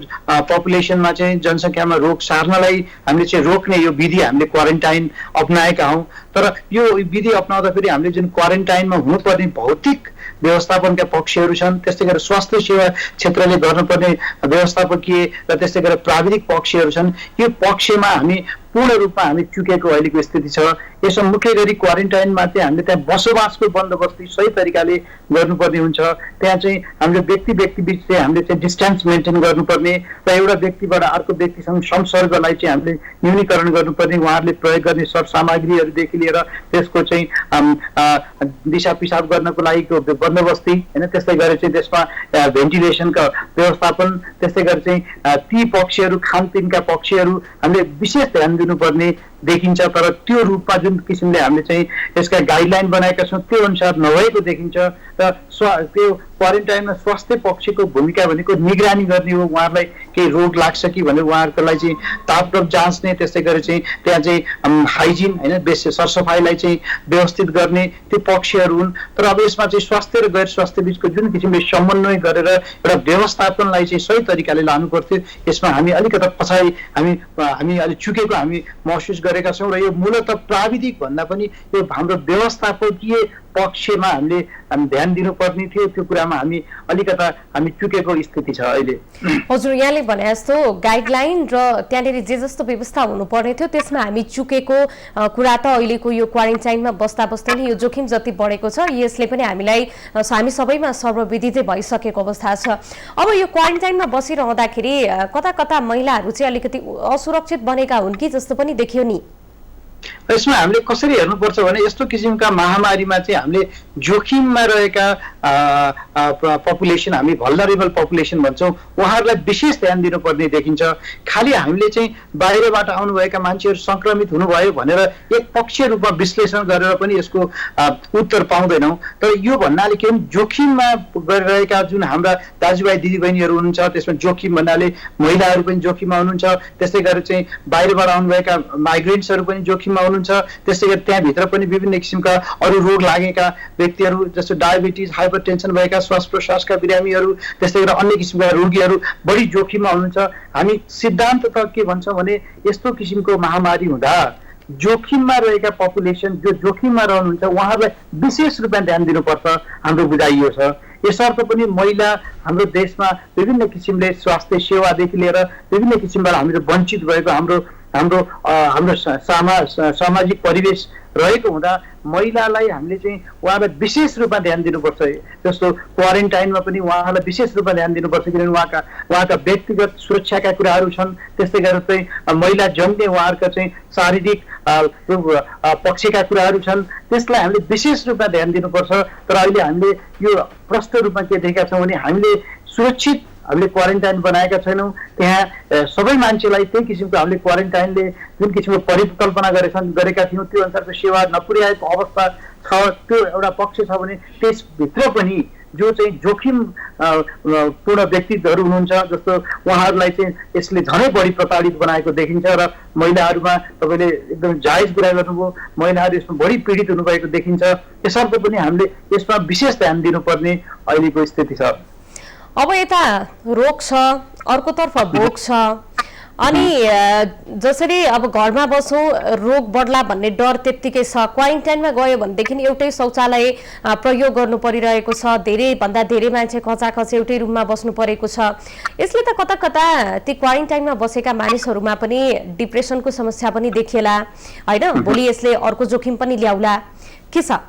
पपुलेसनमा चाहिँ जनसङ्ख्यामा रोग सार्नलाई हामीले चाहिँ रोक्ने यो विधि हामीले क्वारेन्टाइन अप्नाएका हौँ। तर यो विधि अप्नाउँदाखेरि हामीले जुन क्वारेन्टाइनमा हुनुपर्ने भौतिक व्यवस्थापनका पक्षहरू छन्, त्यस्तै गरेर स्वास्थ्य सेवा क्षेत्रले गर्नुपर्ने व्यवस्थापकीय र त्यस्तै गरेर प्राविधिक पक्षहरू छन्, यो पक्षमा हामी पूर्ण रूपमा हामी चुकेको अहिलेको स्थिति छ। यसमा मुख्य गरी क्वारेन्टाइनमा चाहिँ हामीले त्यहाँ बसोबासको बन्दोबस्ती सही तरिकाले गर्नुपर्ने हुन्छ। त्यहाँ चाहिँ हामीले व्यक्ति बिच चाहिँ हामीले चाहिँ डिस्टेन्स मेन्टेन गर्नुपर्ने र एउटा व्यक्तिबाट अर्को व्यक्तिसँग संसर्गलाई चाहिँ हामीले न्यूनीकरण गर्नुपर्ने, उहाँहरूले प्रयोग गर्ने सरसामग्रीहरूदेखि लिएर त्यसको चाहिँ दिशा पिसाब गर्नको लागिको बन्दोबस्ती होइन, त्यस्तै गरेर चाहिँ त्यसमा भेन्टिलेसनका व्यवस्थापन, त्यस्तै गरेर चाहिँ ती पक्षहरू खानपिनका पक्षहरू हामीले विशेष ध्यान दिनुपर्ने देखिन्छ। तर त्यो रूपमा जुन किसिमले हामीले चाहिँ यसका गाइडलाइन बनाएका छौँ त्यो अनुसार नभएको देखिन्छ। र त्यो क्वारेन्टाइनमा स्वास्थ्य पक्षको भूमिका भनेको निगरानी गर्ने हो, उहाँहरूलाई केही रोग लाग्छ कि भनेर उहाँहरूको लागि चाहिँ तापक्रम जाँच्ने, त्यस्तै गरेर चाहिँ त्यहाँ चाहिँ हाइजिन होइन सरसफाइलाई चाहिँ व्यवस्थित गर्ने त्यो पक्षहरू हुन्। तर अब यसमा चाहिँ स्वास्थ्य र गैर स्वास्थ्य बिचको जुन किसिमले समन्वय गरेर एउटा व्यवस्थापनलाई चाहिँ सही तरिकाले लानु पर्थ्यो, यसमा हामी अलिकता पछाडि हामी अलिक चुकेको हामी महसुस गरेका छौँ। र यो मूलत प्राविधिक भन्दा पनि यो हाम्रो व्यवस्थापकीय पक्षमा हामीले ध्यान दिनुपर्ने थियो, त्यो कुरामा हामी अलिकता हामी चुकेको स्थिति छ अहिले। हजुर, यहाँले भने जस्तो गाइडलाइन र त्यहाँनिर जे जस्तो व्यवस्था हुनुपर्ने थियो त्यसमा हामी चुकेको कुरा त अहिलेको यो क्वारेन्टाइनमा बस्दा बस्दै नै यो जोखिम जति बढेको छ यसले पनि हामी सबैमा सर्वविदितै भइसकेको अवस्था छ। अब यो क्वारेन्टाइनमा बसिरहँदाखेरि कता कता महिलाहरू चाहिँ अलिकति असुरक्षित बनेका हुन् कि जस्तो पनि देखियो नि। यसमा हामीले कसरी हेर्नुपर्छ भने यस्तो किसिमका महामारीमा चाहिँ हामीले जोखिममा रहेका पपुलेसन, हामी भल्नरेबल पपुलेसन भन्छौँ, उहाँहरूलाई विशेष ध्यान दिनुपर्ने देखिन्छ। खालि हामीले चाहिँ बाहिरबाट आउनुभएका मान्छेहरू सङ्क्रमित हुनुभयो भनेर एक पक्षीय रूपमा विश्लेषण गरेर पनि यसको उत्तर पाउँदैनौँ। तर यो भन्नाले के भने जोखिममा गरिरहेका जुन हाम्रा दाजुभाइ दिदीबहिनीहरू हुनुहुन्छ त्यसमा जोखिम भन्नाले महिलाहरू पनि जोखिममा हुनुहुन्छ, त्यस्तै गरेर चाहिँ बाहिरबाट आउनुभएका माइग्रेन्ट्सहरू पनि जोखिममा हुनुहुन्छ, त्यस्तै गरी त्यहाँभित्र पनि विभिन्न किसिमका अरू रोग लागेका व्यक्तिहरू जस्तो डायबिटिज, हाइपरटेन्सन भएका, श्वास प्रश्वासका बिरामीहरू, त्यस्तै गरेर अन्य किसिमका रोगीहरू बढी जोखिममा हुनुहुन्छ। हामी सिद्धान्त त के भन्छौँ भने यस्तो किसिमको महामारी हुँदा जोखिममा रहेका पपुलेसन जो जोखिममा रहनुहुन्छ उहाँहरूलाई विशेष रूपमा ध्यान दिनुपर्छ हाम्रो बुझाइ यो छ। यसर्थ पनि महिला हाम्रो देशमा विभिन्न किसिमले स्वास्थ्य सेवादेखि लिएर विभिन्न किसिमबाट हामीले वञ्चित भएको हाम्रो सामाजिक परिवेश रहेको हुँदा महिलालाई हामीले चाहिँ उहाँलाई विशेष रूपमा ध्यान दिनुपर्छ। जस्तो क्वारेन्टाइनमा पनि उहाँलाई विशेष रूपमा ध्यान दिनुपर्छ किनभने उहाँका व्यक्तिगत सुरक्षाका कुराहरू छन्, त्यस्तै गरेर चाहिँ महिला जन्य उहाँहरूका चाहिँ शारीरिक पक्षका कुराहरू छन्, त्यसलाई हामीले विशेष रूपमा ध्यान दिनुपर्छ। तर अहिले हामीले यो प्रष्ट रूपमा के देखेका छौँ भने हामीले सुरक्षित हामीले क्वारेन्टाइन बनाएका छैनौँ। त्यहाँ सबै मान्छेलाई त्यही किसिमको हामीले क्वारेन्टाइनले जुन किसिमको परिकल्पना गरेका थियौँ त्यो अनुसारको सेवा नपुर्याएको अवस्था छ। त्यो एउटा पक्ष छ भने त्यसभित्र पनि जो चाहिँ जोखिम पूर्ण व्यक्तित्वहरू हुनुहुन्छ, जस्तो उहाँहरूलाई चाहिँ यसले झनै बढी प्रताडित बनाएको देखिन्छ र महिलाहरूमा तपाईँले एकदम जायज कुरा गर्नुभयो, महिलाहरू यसमा बढी पीडित हुनुभएको देखिन्छ। यसर्थ पनि हामीले यसमा विशेष ध्यान दिनुपर्ने अहिलेको स्थिति छ। अब यता रोग छ, अर्कोतर्फ भोग छ, अनि जसरी अब घरमा बसौँ रोग बढ्ला भन्ने डर त्यत्तिकै छ। क्वारेन्टाइनमा गयो भनेदेखि एउटै शौचालय प्रयोग गर्नु परिरहेको छ, धेरैभन्दा धेरै मान्छे खचाखच एउटै रुममा बस्नु परेको छ। यसले त कता कता ती क्वारेन्टाइनमा बसेका मानिसहरूमा पनि डिप्रेसनको समस्या पनि देखिएला होइन, भोलि यसले अर्को जोखिम पनि ल्याउला, के छ?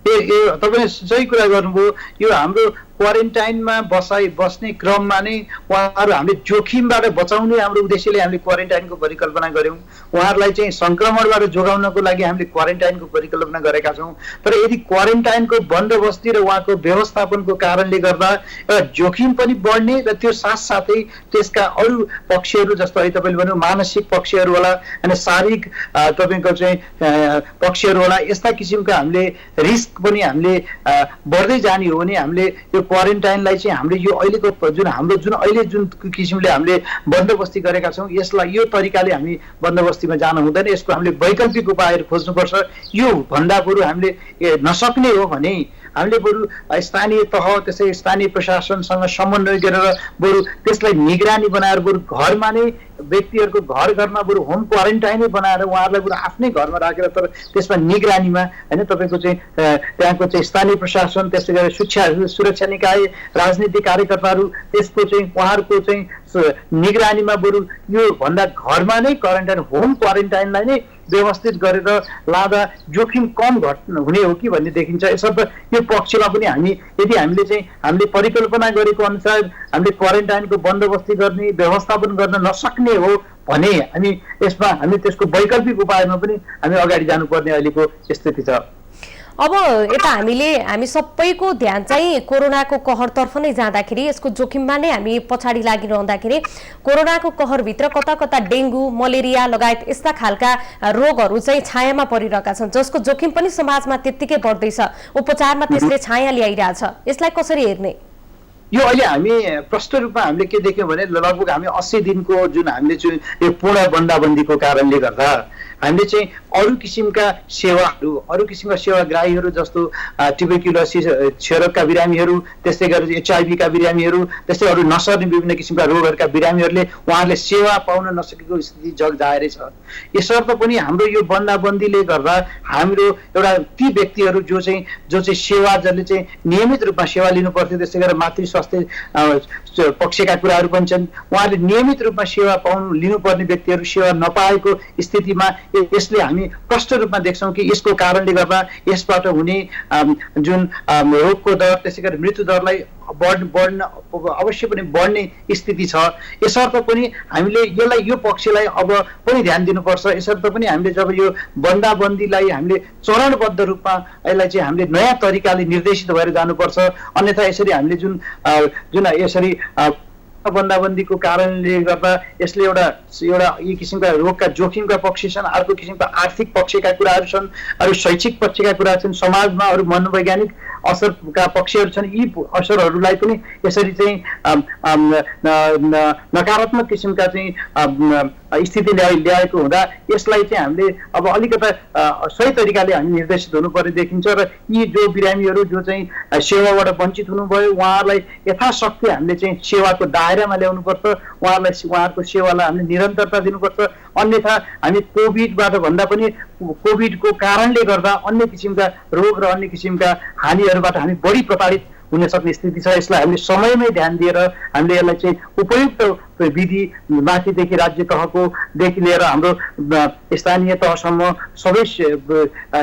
तपाईँले सही कुरा गर्नुभयो। यो हाम्रो क्वारेन्टाइनमा बस्ने क्रममा नै उहाँहरू हामीले जोखिमबाट बचाउने हाम्रो उद्देश्यले हामीले क्वारेन्टाइनको परिकल्पना गऱ्यौँ। उहाँहरूलाई चाहिँ सङ्क्रमणबाट जोगाउनको लागि हामीले क्वारेन्टाइनको परिकल्पना गरेका छौँ। तर यदि क्वारेन्टाइनको बन्दोबस्ती र उहाँको व्यवस्थापनको कारणले गर्दा एउटा जोखिम पनि बढ्ने र त्यो साथसाथै त्यसका अरू पक्षहरू, जस्तो अहिले तपाईँले भन्नु मानसिक पक्षहरू होला अनि शारीरिक तपाईँको चाहिँ पक्षहरू होला, यस्ता किसिमका हामीले रिस्क पनि हामीले बढ्दै जाने हो भने हामीले यो क्वारेन्टाइनलाई चाहिँ हामीले यो अहिलेको जुन किसिमले हामीले बन्दोबस्ती गरेका छौँ, यसलाई यो तरिकाले हामी बन्दोबस्तीमा जान हुँदैन। यसको हामीले वैकल्पिक उपायहरू खोज्नुपर्छ। यो भन्दा बरु हामीले नसक्ने हो भने हामीले बरु स्थानीय तह त्यसै स्थानीय प्रशासनसँग समन्वय गरेर बरु त्यसलाई निगरानी बनाएर बरु घरमा नै व्यक्तिहरूको घरमा बरु होम क्वारेन्टाइनै बनाएर उहाँहरूलाई बरु आफ्नै घरमा राखेर, तर त्यसमा निगरानीमा होइन तपाईँको चाहिँ त्यहाँको चाहिँ स्थानीय प्रशासन, त्यसै गरी सुरक्षा निकाय, राजनीतिक कार्यकर्ताहरू, त्यसको चाहिँ उहाँहरूको चाहिँ निगरानीमा बरु यो भन्दा घरमा नै क्वारेन्टाइन होम क्वारेन्टाइनलाई नै व्यवस्थित गरेर लाँदा जोखिम कम हुने हो कि भन्ने देखिन्छ। यसर्थ यो पक्षमा पनि हामीले परिकल्पना गरेको अनुसार हामीले क्वारेन्टाइनको बन्दोबस्ती गर्ने व्यवस्थापन गर्न नसक्ने हो भने हामी त्यसको वैकल्पिक उपायमा पनि हामी अगाडि जानुपर्ने अहिलेको स्थिति छ। अब यता हामी सबैको ध्यान चाहिँ कोरोनाको कहरतर्फ नै जाँदाखेरि, यसको जोखिममा नै हामी पछाडि लागिरहँदाखेरि कोरोनाको कहरभित्र कता कता डेङ्गु, मलेरिया लगायत यस्ता खालका रोगहरू चाहिँ छायामा परिरहेका छन्, जसको जोखिम पनि समाजमा त्यत्तिकै बढ्दैछ, उपचारमा त्यसले छाया ल्याइरहेछ। यसलाई कसरी हेर्ने? यो अहिले हामी प्रष्ट रूपमा हामीले के देख्यौँ भने लगभग हामी 80 दिनको जुन हामीले चाहिँ यो पूर्ण बन्दाबन्दीको कारणले गर्दा हामीले चाहिँ अरू किसिमका सेवाग्राहीहरू जस्तो ट्युबरक्युलोसिस क्षयरोगका बिरामीहरू, त्यस्तै गरी HIV का बिरामीहरू, त्यस्तै अरू नसर्ने विभिन्न किसिमका रोगहरूका बिरामीहरूले उहाँहरूले सेवा पाउन नसकेको स्थिति जगजाहेरै छ। यसर्थ पनि हाम्रो यो बन्दाबन्दीले गर्दा हाम्रो एउटा ती व्यक्तिहरू जो चाहिँ सेवा, जसले चाहिँ नियमित रूपमा सेवा लिनु पर्थ्यो, त्यसै गरेर मातृ स्वास्थ्य पक्षका कुराहरू पनि छन्, उहाँहरूले नियमित रूपमा सेवा लिनुपर्ने व्यक्तिहरू सेवा नपाएको स्थितिमा यसले हामी प्रष्ट रूपमा देख्छौँ कि यसको कारणले गर्दा यसबाट हुने जुन रोगको दर, त्यसै गरी मृत्यु दरलाई बढ्न अवश्य पनि बढ्ने स्थिति छ। यसर्थ पनि हामीले यो पक्षलाई अब पनि ध्यान दिनुपर्छ। यसर्थ पनि हामीले जब यो बन्दाबन्दीलाई हामीले चरणबद्ध रूपमा यसलाई चाहिँ हामीले नयाँ तरिकाले निर्देशित भएर जानुपर्छ। अन्यथा यसरी हामीले जुन यसरी बन्दाबन्दीको कारणले गर्दा यसले एउटा यी किसिमका रोगका जोखिमका पक्ष छन्, अर्को किसिमका आर्थिक पक्षका कुराहरू छन्, अरू शैक्षिक पक्षका कुराहरू छन्, समाजमा अरू मनोवैज्ञानिक असरका पक्षहरू छन्। यी असरहरूलाई पनि यसरी चाहिँ नकारात्मक किसिमका चाहिँ स्थिति ल्याएको हुँदा यसलाई चाहिँ हामीले अब अलिकता सही तरिकाले हामी निर्देशित हुनुपर्ने देखिन्छ। र यी जो बिरामीहरू जो चाहिँ सेवाबाट वञ्चित हुनुभयो उहाँहरूलाई यथाशक्ति हामीले चाहिँ सेवाको दायरामा ल्याउनुपर्छ, उहाँहरूको सेवालाई हामीले निरन्तरता दिनुपर्छ। अन्यथा हामी कोभिडबाट भन्दा पनि कोभिडको कारणले गर्दा अन्य किसिमका रोग र अन्य किसिमका हानिहरूबाट हामी बढी प्रताडित हुन सक्ने स्थिति छ। यसलाई हामीले समयमै ध्यान दिएर हामीले यसलाई चाहिँ उपयुक्त विधि माथिदेखि राज्य तहकोदेखि लिएर हाम्रो स्थानीय तहसम्म सबै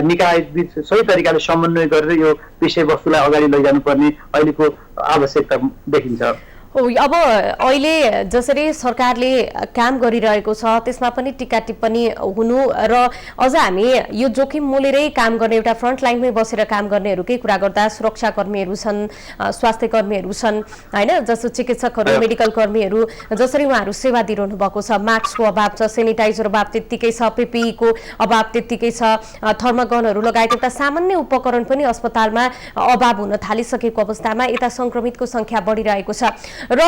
निकाय सही तरिकाले समन्वय गरेर यो विषयवस्तुलाई अगाडि लैजानुपर्ने अहिलेको आवश्यकता देखिन्छ। हो अब अहिले जसरी सरकारले काम गरिरहेको छ त्यसमा पनि टीका टिप्पणी हुनु र अझ हामी यो जोखिम मोलेरै काम गर्ने एउटा फ्रन्ट लाइनमै बसेर काम गर्नेहरूकै कुरा गर्दा सुरक्षा कर्मीहरू छन्, स्वास्थ्य कर्मीहरू छन् हैन, जस्तो चिकित्सकहरू, मेडिकल कर्मीहरू जसरी उहाँहरू सेवा दिइरहनु भएको छ, मास्कको अभाव छ, सेनिटाइजर अभाव त्यत्तिकै छ, पीपीईको अभाव त्यत्तिकै छ, थर्मोगनहरू लगायत एउटा सामान्य उपकरण पनि अस्पतालमा अभाव हुन थालिसकेको अवस्थामा यता संक्रमितको संख्या बढिरहेको छ र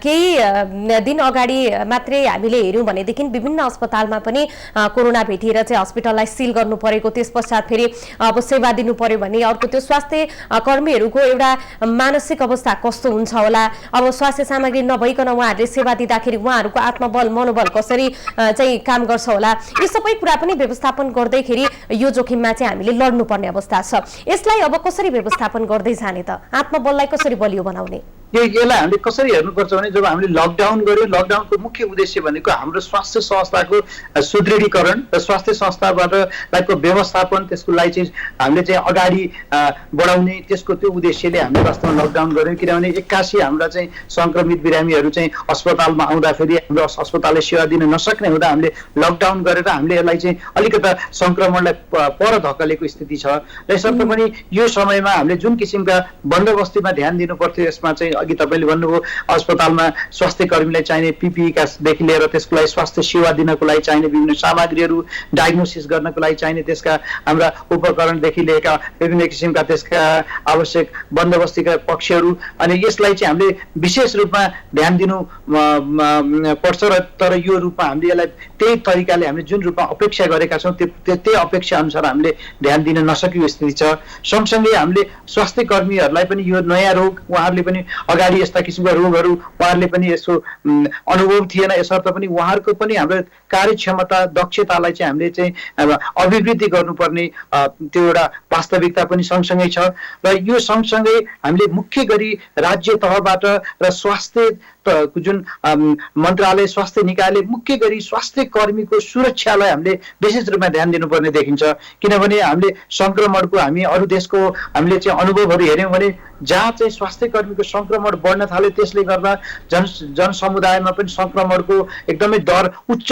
केही दिन अगाडि मात्रै हामीले हेर्यौं भनेदेखि विभिन्न अस्पतालमा पनि कोरोना भेटिएर चाहिँ हस्पिटललाई सिल गर्नु परेको, त्यस पश्चात फेरि अब सेवा दिनु पर्यो भने अर्को त्यो स्वास्थ्य कर्मीहरूको एउटा मानसिक अवस्था कस्तो हुन्छ होला, अब स्वास्थ्य सामग्री नभइकन उहाँहरूले सेवा दिँदाखेरि उहाँहरूको आत्मबल मनोबल कसरी चाहिँ काम गर्छ होला, यी सबै कुरा पनि व्यवस्थापन गर्दैखेरि यो जोखिममा चाहिँ हामीले लड्नुपर्ने अवस्था छ। यसलाई अब कसरी व्यवस्थापन गर्दै जाने त, आत्मबललाई कसरी बलियो बनाउने? यसलाई हामीले कसरी हेर्नुपर्छ भने जब हामीले लकडाउन गर्यो, लकडाउनको मुख्य उद्देश्य भनेको हाम्रो स्वास्थ्य संस्थाको सुदृढीकरण र स्वास्थ्य संस्थाबाटको व्यवस्थापन, त्यसको लागि चाहिँ हामीले चाहिँ अगाडि बढाउने, त्यसको त्यो उद्देश्यले हामीले वास्तवमा लकडाउन गर्यौँ। किनभने 81 हाम्रा चाहिँ संक्रमित बिरामीहरू चाहिँ अस्पतालमा आउँदाखेरि हाम्रो अस्पतालले सेवा दिन नसक्ने हुँदा हामीले लकडाउन गरेर हामीले यसलाई चाहिँ अलिकता संक्रमणलाई पर धकेलेको स्थिति छ। र यसर्थ पनि यो समयमा हामीले जुन किसिमका बन्दोबस्तीमा ध्यान दिनु पर्थ्यो, यसमा चाहिँ अघि तपाईँले भन्नुभयो अस्पतालमा स्वास्थ्य कर्मीलाई चाहिने पीपीईकादेखि लिएर त्यसको लागि स्वास्थ्य सेवा दिनको लागि चाहिने विभिन्न सामग्रीहरू, डायग्नोसिस गर्नको लागि चाहिने त्यसका हाम्रा उपकरणदेखि लिएका विभिन्न किसिमका त्यसका आवश्यक बन्दोबस्तीका पक्षहरू, अनि यसलाई चाहिँ हामीले विशेष रूपमा ध्यान दिनु पर्छ। र तर यो रूपमा हामीले यसलाई त्यही तरिकाले हामीले जुन रूपमा अपेक्षा गरेका छौँ त्यही अपेक्षा अनुसार हामीले ध्यान दिन नसकेको स्थिति छ। सँगसँगै हामीले स्वास्थ्य कर्मीहरूलाई पनि यो नयाँ रोग, उहाँहरूले पनि अगाडि यस्ता किसिमका रोगहरू उहाँहरूले पनि यसो अनुभव थिएन, यसर्थ पनि उहाँहरूको पनि हाम्रो कार्यक्षमता दक्षतालाई चाहिँ हामीले चाहिँ अभिवृद्धि गर्नुपर्ने त्यो एउटा वास्तविकता पनि सँगसँगै छ। र यो सँगसँगै हामीले मुख्य गरी राज्य तहबाट र स्वास्थ्य जुन मन्त्रालय स्वास्थ्य निकायले मुख्य गरी स्वास्थ्य कर्मीको सुरक्षालाई हामीले विशेष रूपमा ध्यान दिनुपर्ने देखिन्छ। किनभने हामीले संक्रमणको हामी अरू देशको हामीले चाहिँ अनुभवहरू हेऱ्यौँ भने जहाँ चाहिँ स्वास्थ्य कर्मीको संक्रमण बढ्न थाल्यो त्यसले गर्दा जनसमुदायमा पनि संक्रमणको एकदमै दर उच्च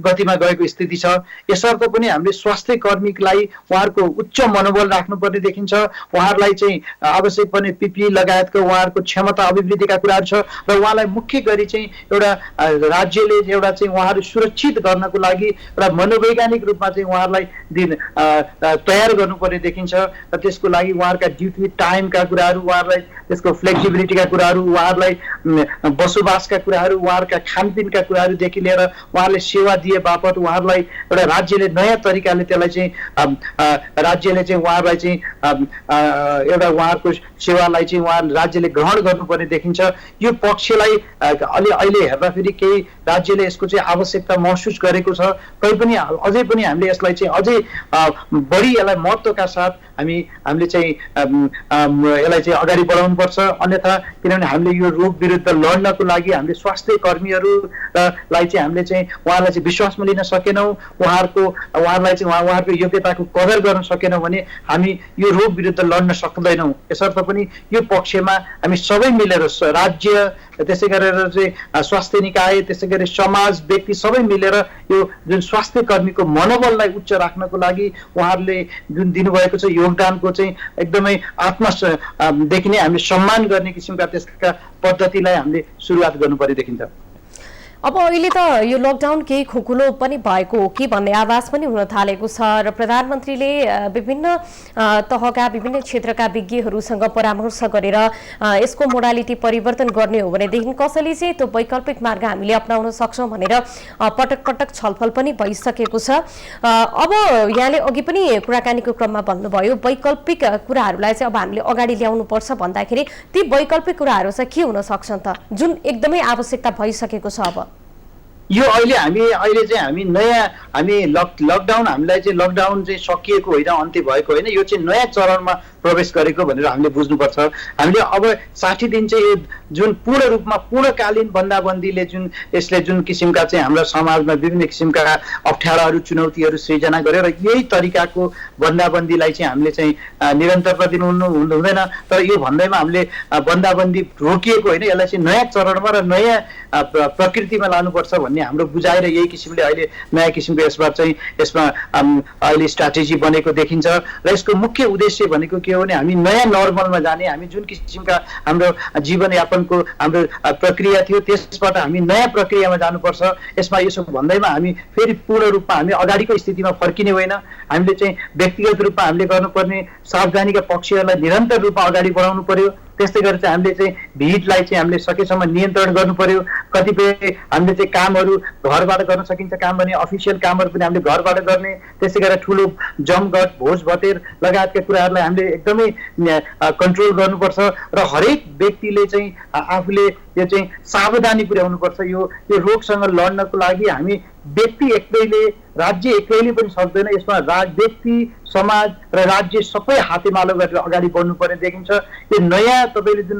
गतिमा गएको स्थिति छ। यसर्थ पनि हामीले स्वास्थ्य कर्मीलाई उहाँहरूको उच्च मनोबल राख्नुपर्ने देखिन्छ। उहाँहरूलाई चाहिँ आवश्यक पर्ने पीपीई लगायतको उहाँहरूको क्षमता अभिवृद्धिका कुराहरू छ र उहाँलाई मुख्य गरी चाहिँ एउटा राज्यले एउटा चाहिँ उहाँहरू सुरक्षित गर्नको लागि एउटा मनोवैज्ञानिक रूपमा चाहिँ उहाँहरूलाई तयार गर्नुपर्ने देखिन्छ। र त्यसको लागि उहाँहरूका ड्युटी टाइमका कुराहरू, उहाँहरूलाई त्यसको फ्लेक्सिबिलिटीका कुराहरू, उहाँहरूलाई बसोबासका कुराहरू, उहाँहरूका खानपिनका कुराहरूदेखि लिएर उहाँहरूले सेवा दिए बापत उहाँहरूलाई एउटा राज्यले नयाँ तरिकाले त्यसलाई चाहिँ राज्यले चाहिँ उहाँहरूलाई चाहिँ एउटा उहाँहरूको सेवालाई चाहिँ उहाँ राज्यले ग्रहण गर्नुपर्ने देखिन्छ। यो पक्षलाई अहिले हेर्दाखेरि केही राज्यले यसको चाहिँ आवश्यकता महसुस गरेको छ, तैपनि अझै पनि हामीले यसलाई चाहिँ अझै बढी यसलाई महत्त्वका साथ हामीले चाहिँ यसलाई चाहिँ अगाडि बढाउनुपर्छ। अन्यथा किनभने हामीले यो रोग विरुद्ध लड्नको लागि हामीले स्वास्थ्य कर्मीहरूलाई चाहिँ हामीले चाहिँ उहाँलाई चाहिँ विश्वासमा लिन सकेनौँ, उहाँहरूलाई चाहिँ उहाँहरूको योग्यताको कदर गर्न सकेनौँ भने हामी यो रोग विरुद्ध लड्न सक्दैनौँ। यसर्थ पनि यो पक्षमा हामी सबै मिलेर राज्य, त्यसै गरेर चाहिँ स्वास्थ्य निकाय, त्यसै गरी समाज, व्यक्ति सबै मिलेर यो जुन स्वास्थ्य कर्मीको मनोबललाई उच्च राख्नको लागि उहाँहरूले जुन दिनुभएको छ योगदानको चाहिँ एकदमै आत्मदेखि नै हामीले सम्मान गर्ने किसिमका त्यसका पद्धतिलाई हामीले सुरुवात गर्नुपर्ने देखिन्छ। अब अहिले त यो लकडाउन केही खुकुलो पनि भएको हो कि भन्ने आवाज पनि हुन थालेको छ र प्रधानमन्त्रीले विभिन्न तहका विभिन्न क्षेत्रका विज्ञहरूसँग परामर्श गरेर यसको मोडालिटी परिवर्तन गर्ने हो भनेदेखि कसैले चाहिँ त्यो वैकल्पिक मार्ग हामीले अपनाउन सक्छौँ भनेर पटक पटक छलफल पनि भइसकेको छ। अब यहाँले अघि पनि कुराकानीको क्रममा भन्नुभयो वैकल्पिक कुराहरूलाई चाहिँ अब हामीले अगाडि ल्याउनुपर्छ भन्दाखेरि ती वैकल्पिक कुराहरू चाहिँ के हुन सक्छन् त जुन एकदमै आवश्यकता भइसकेको छ? अब यो अहिले चाहिँ हामी नयाँ लकडाउन हामीलाई चाहिँ लकडाउन चाहिँ सकिएको होइन, अन्त्य भएको होइन, यो चाहिँ नयाँ चरणमा प्रवेश गरेको भनेर हामीले बुझ्नुपर्छ। हामीले अब 60 दिन चाहिँ यो जुन पूर्ण रूपमा पूर्णकालीन बन्दाबन्दीले यसले जुन किसिमका चाहिँ हाम्रो समाजमा विभिन्न किसिमका अप्ठ्याराहरू चुनौतीहरू सृजना गरेर यही तरिकाको बन्दाबन्दीलाई चाहिँ हामीले चाहिँ निरन्तरता दिनु हुँदैन। तर यो भन्दैमा हामीले बन्दाबन्दी रोकिएको होइन, यसलाई चाहिँ नयाँ चरणमा र नयाँ प्रकृतिमा लानुपर्छ भन्ने हाम्रो बुझाइ र यही किसिमले अहिले नयाँ किसिमको यसमा अहिले स्ट्राटेजी बनेको देखिन्छ। र यसको मुख्य उद्देश्य भनेको के हो भने हामी नयाँ नर्मलमा जाने, हामी जुन किसिमका हाम्रो जीवनयापनको हाम्रो प्रक्रिया थियो त्यसबाट हामी नयाँ प्रक्रियामा जानुपर्छ। यसमा यसो भन्दैमा हामी फेरि पूर्ण रूपमा हामी अगाडिको स्थितिमा फर्किने होइन, हामीले चाहिँ व्यक्तिगत रूपमा हामीले गर्नुपर्ने सावधानीका पक्षहरूलाई निरन्तर रूपमा अगाडि बढाउनु पर्यो। त्यस्तै गरेर चाहिँ हामीले चाहिँ भिडलाई चाहिँ हामीले सकेसम्म नियन्त्रण गर्नु पर्यो। कतिपय हामीले चाहिँ कामहरू घरबाट गर्न सकिन्छ काम भने अफिसियल कामहरू पनि हामीले घरबाट गर्ने। त्यस्तै गरेर ठुलो जमघट भोज भतेर लगायतका कुराहरूलाई हामीले एकदमै कन्ट्रोल गर्नुपर्छ र हरेक व्यक्तिले चाहिँ आफूले यो चाहिँ सावधानी पुर्याउनुपर्छ। यो रोगसँग लड्नको लागि हामी व्यक्ति एक्लैले राज्य एक्लैले पनि सक्दैन, यसमा व्यक्ति समाज र राज्य सबै हातेमालो गरेर अगाडि बढ्नुपर्ने देखिन्छ। यो नयाँ तपाईँले जुन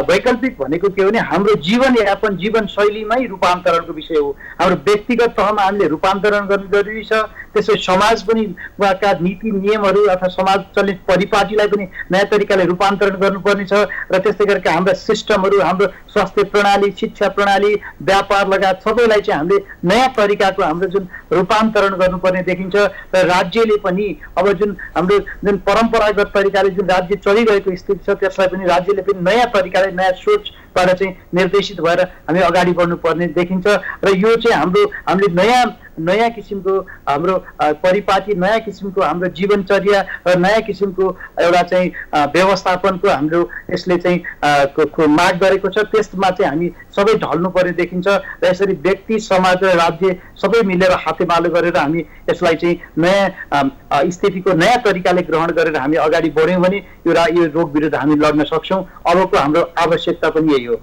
वैकल्पिक भनेको के हो भने हाम्रो जीवनयापन जीवनशैलीमै रूपान्तरणको विषय हो। हाम्रो व्यक्तिगत तहमा हामीले रूपान्तरण गर्नु जरुरी छ, त्यसै समाज पनि का नीति नियमहरू अथवा समाज चल्ने परिपाटीलाई पनि नयाँ तरिकाले रूपान्तरण गर्नुपर्ने छ। र त्यस्तै गरेर हाम्रा सिस्टमहरू, हाम्रो स्वास्थ्य प्रणाली, शिक्षा प्रणाली, व्यापार लगायत सबैलाई चाहिँ हामीले नयाँ तरिकाको हाम्रो जुन रूपान्तरण गर्नुपर्ने देखिन्छ। र राज्यले पनि अब जुन हाम्रो जुन परम्परागत तरिकाले जुन राज्य चलिरहेको स्थिति छ त्यसलाई पनि राज्यले पनि नयाँ तरिकाले नयाँ सोचबाट चाहिँ निर्देशित भएर हामी अगाडि बढ्नुपर्ने देखिन्छ। र यो चाहिँ हामीले नयाँ किसिमको हाम्रो परिपाटी, नयाँ किसिमको हाम्रो जीवनचर्या र नयाँ किसिमको एउटा चाहिँ व्यवस्थापनको हाम्रो यसले चाहिँ माग गरेको छ। त्यसमा चाहिँ हामी सबै ढल्नु पर्ने देखिन्छ। र यसरी व्यक्ति समाज र राज्य सबै मिलेर हातेमालो गरेर हामी यसलाई चाहिँ नयाँ स्थितिको नयाँ तरिकाले ग्रहण गरेर हामी अगाडि बढ्यौँ भने यो रोग विरुद्ध हामी लड्न सक्छौँ। अबको हाम्रो आवश्यकता पनि यही हो।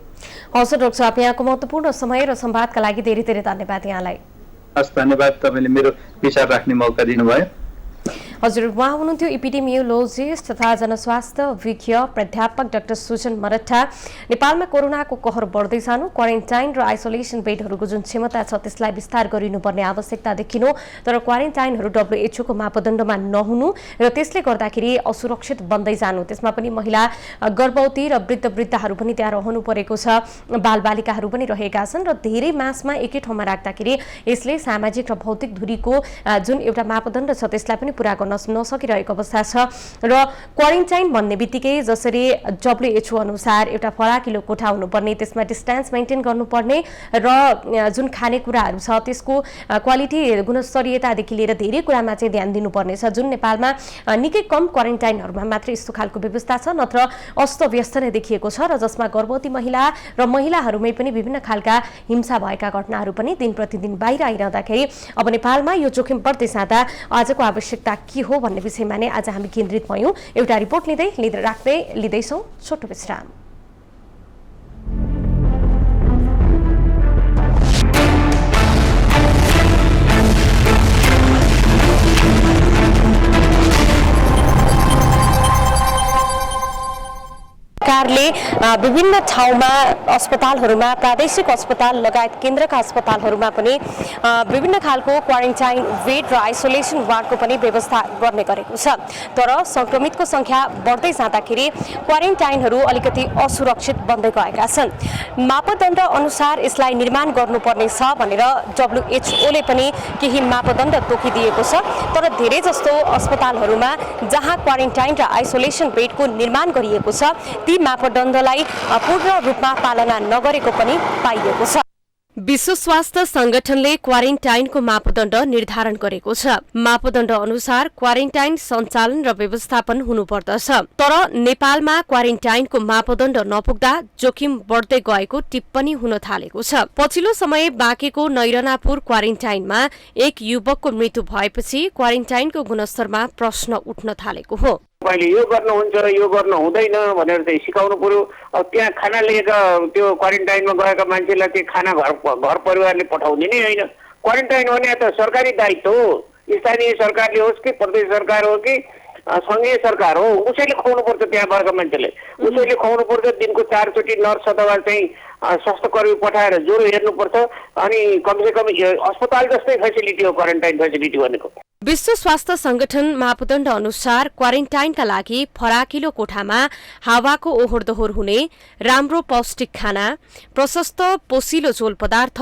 हवस् डाक्टर साहब, यहाँको महत्त्वपूर्ण समय र संवादका लागि धेरै धेरै धन्यवाद यहाँलाई। हस्, धन्यवाद, तपाईँले मेरो विचार राख्ने मौका दिनुभयो। हजुर, उहाँ हुनुहुन्थ्यो एपिडेमियोलोजिस्ट तथा जनस्वास्थ्य विज्ञ प्राध्यापक डाक्टर सुजन मरठा। नेपालमा कोरोनाको कहर बढ्दै जानु, क्वारेन्टाइन र आइसोलेसन बेडहरूको जुन क्षमता छ त्यसलाई विस्तार गरिनुपर्ने आवश्यकता देखिनु, तर क्वारेन्टाइनहरू WHO को मापदण्डमा नहुनु र त्यसले गर्दाखेरि असुरक्षित बन्दै जानु, त्यसमा पनि महिला गर्भवती र वृद्धहरू पनि त्यहाँ रहनु परेको छ, बालबालिकाहरू पनि रहेका छन् र धेरै मासमा एकै ठाउँमा राख्दाखेरि यसले सामाजिक र भौतिक दूरीको जुन एउटा मापदण्ड छ त्यसलाई पनि पूरा गर्न नसकिरहेको अवस्था छ। र क्वारेन्टाइन भन्ने बित्तिकै जसरी WHO अनुसार एउटा फराकिलो कोठा हुनुपर्ने, त्यसमा डिस्टेन्स मेन्टेन गर्नुपर्ने र जुन खानेकुराहरू छ त्यसको क्वालिटी गुणस्तरीयतादेखि लिएर धेरै कुरामा चाहिँ ध्यान दिनुपर्ने छ, जुन नेपालमा निकै कम क्वारेन्टाइनहरूमा मात्र यस्तो खालको व्यवस्था छ, नत्र अस्तव्यस्त नै देखिएको छ र जसमा गर्भवती महिला र महिलाहरूमै पनि विभिन्न खालका हिंसा भएका घटनाहरू पनि दिन प्रतिदिन बाहिर आइरहँदाखेरि अब नेपालमा यो जोखिम बढ्दै जाँदा आजको आवश्यकता के हो भन्ने विषयमा नै आज हामी केन्द्रित भयौँ। एउटा रिपोर्ट लिँदैछौँ छोटो विश्राम। सरकारले विभिन्न ठाउँमा अस्पतालहरूमा, प्रादेशिक अस्पताल लगायत केन्द्रका अस्पतालहरूमा पनि विभिन्न खालको क्वारेन्टाइन बेड र आइसोलेसन वार्डको पनि व्यवस्था गर्ने गरेको छ। तर संक्रमितको संख्या बढ्दै जाँदाखेरि क्वारेन्टाइनहरू अलिकति असुरक्षित बन्दै गएका छन्। मापदण्ड अनुसार यसलाई निर्माण गर्नुपर्ने छ भनेर WHO ले पनि केही मापदण्ड तोकिदिएको छ, तर धेरै जस्तो अस्पतालहरूमा जहाँ क्वारेन्टाइन र आइसोलेसन बेडको निर्माण गरिएको छ ती मापदण्डलाई पूर्ण रूपमा पालना नगरेको पनि पाइएको छ। विश्व स्वास्थ्य संगठनले क्वारेन्टाइनको मापदण्ड निर्धारण गरेको छ। मापदण्ड अनुसार क्वारेन्टाइन सञ्चालन र व्यवस्थापन हुनुपर्दछ, तर नेपालमा क्वारेन्टाइनको मापदण्ड नपुग्दा जोखिम बढ्दै गएको टिप्पणी हुन थालेको छ। पछिल्लो समय बाँकेको नैरनापुर क्वारेन्टाइनमा एक युवकको मृत्यु भएपछि क्वारेन्टाइनको गुणस्तरमा प्रश्न उठ्न थालेको हो। मैले यो गर्नुहुन्छ यो गर्नु हुँदैन भनेर चाहिँ सिकाउनु पर्यो। अब त्यहाँ खाना लिएका त्यो क्वारेन्टाइनमा गएका मान्छेलाई त्यो खाना घर परिवारले पठाउँदिनै होइन। क्वारेन्टाइन भने त सरकारी दायित्व हो, स्थानीय सरकारले होस् कि प्रदेश सरकार हो कि सङ्घीय सरकार हो, उसैले खुवाउनु पर्छ, त्यहाँ वर्ग मान्छेले उसैले खुवाउनु पर्छ। दिनको 4 चोटि नर्स अथवा चाहिँ स्वास्थ्य कर्मी पठाएर ज्वरो हेर्नुपर्छ। अनि कमसेकम अस्पताल जस्तै फेसिलिटी हो क्वारेन्टाइन फेसिलिटी भनेको। विश्व स्वास्थ्य संगठन मापदण्ड अनुसार क्वारेन्टाइनका लागि फराकिलो कोठामा हावाको ओहोर दोहोर हुने, राम्रो पौष्टिक खाना, प्रशस्त पोसिलो झोल पदार्थ,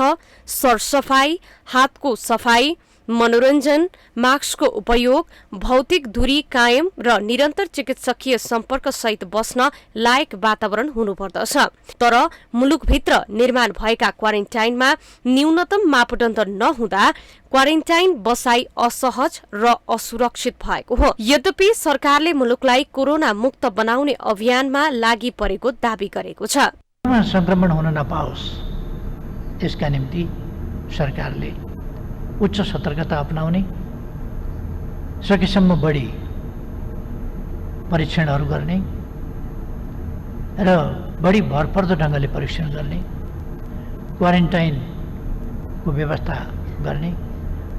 सरसफाई, हातको सफाई, मनोरञ्जन, मास्कको उपयोग, भौतिक दूरी कायम र निरन्तर चिकित्सकीय सम्पर्क सहित बस्न लायक वातावरण हुनुपर्दछ। तर मुलुकभित्र निर्माण भएका क्वारेन्टाइनमा न्यूनतम मापदण्ड नहुँदा क्वारेन्टाइन बसाई असहज र असुरक्षित भएको हो। यद्यपि सरकारले मुलुकलाई कोरोना मुक्त बनाउने अभियानमा लागि परेको दावी गरेको छ। संक्रमण हुन नपाओस् यसका निम्ति सरकारले उच्च सतर्कता अपनाउने, सकेसम्म बढी परीक्षणहरू गर्ने र बढी भरपर्दो ढङ्गले परीक्षण गर्ने, क्वारेन्टाइनको व्यवस्था गर्ने,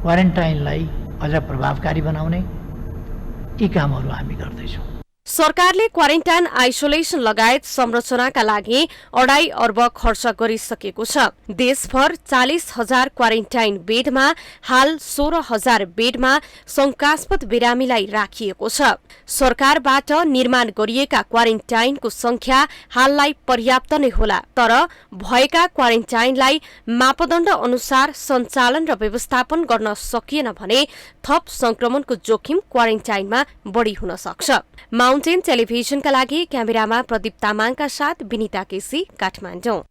क्वारेन्टाइनलाई अझ प्रभावकारी बनाउने, यी कामहरू हामी गर्दैछौँ। सरकारले क्वारेन्टाइन आइसोलेसन लगायत संरचनाका लागि 2.5 अर्ब खर्च गरिसकेको छ। देशभर 40,000 क्वारेन्टाइन बेडमा हाल 16,000 बेडमा शंकास्पद बिरामीलाई राखिएको छ। सरकारबाट निर्माण गरिएका क्वारेन्टाइनको संख्या हाललाई पर्याप्त नै होला, तर भएका क्वारेन्टाइनलाई मापदण्ड अनुसार सञ्चालन र व्यवस्थापन गर्न सकिएन भने थप संक्रमणको जोखिम क्वारेन्टाइनमा बढी हुन सक्छ। माउन्टेन टेलिभिजनका लागि क्यामेरामा प्रदीप तामाङका साथ विनिता केसी, काठमाडौँ।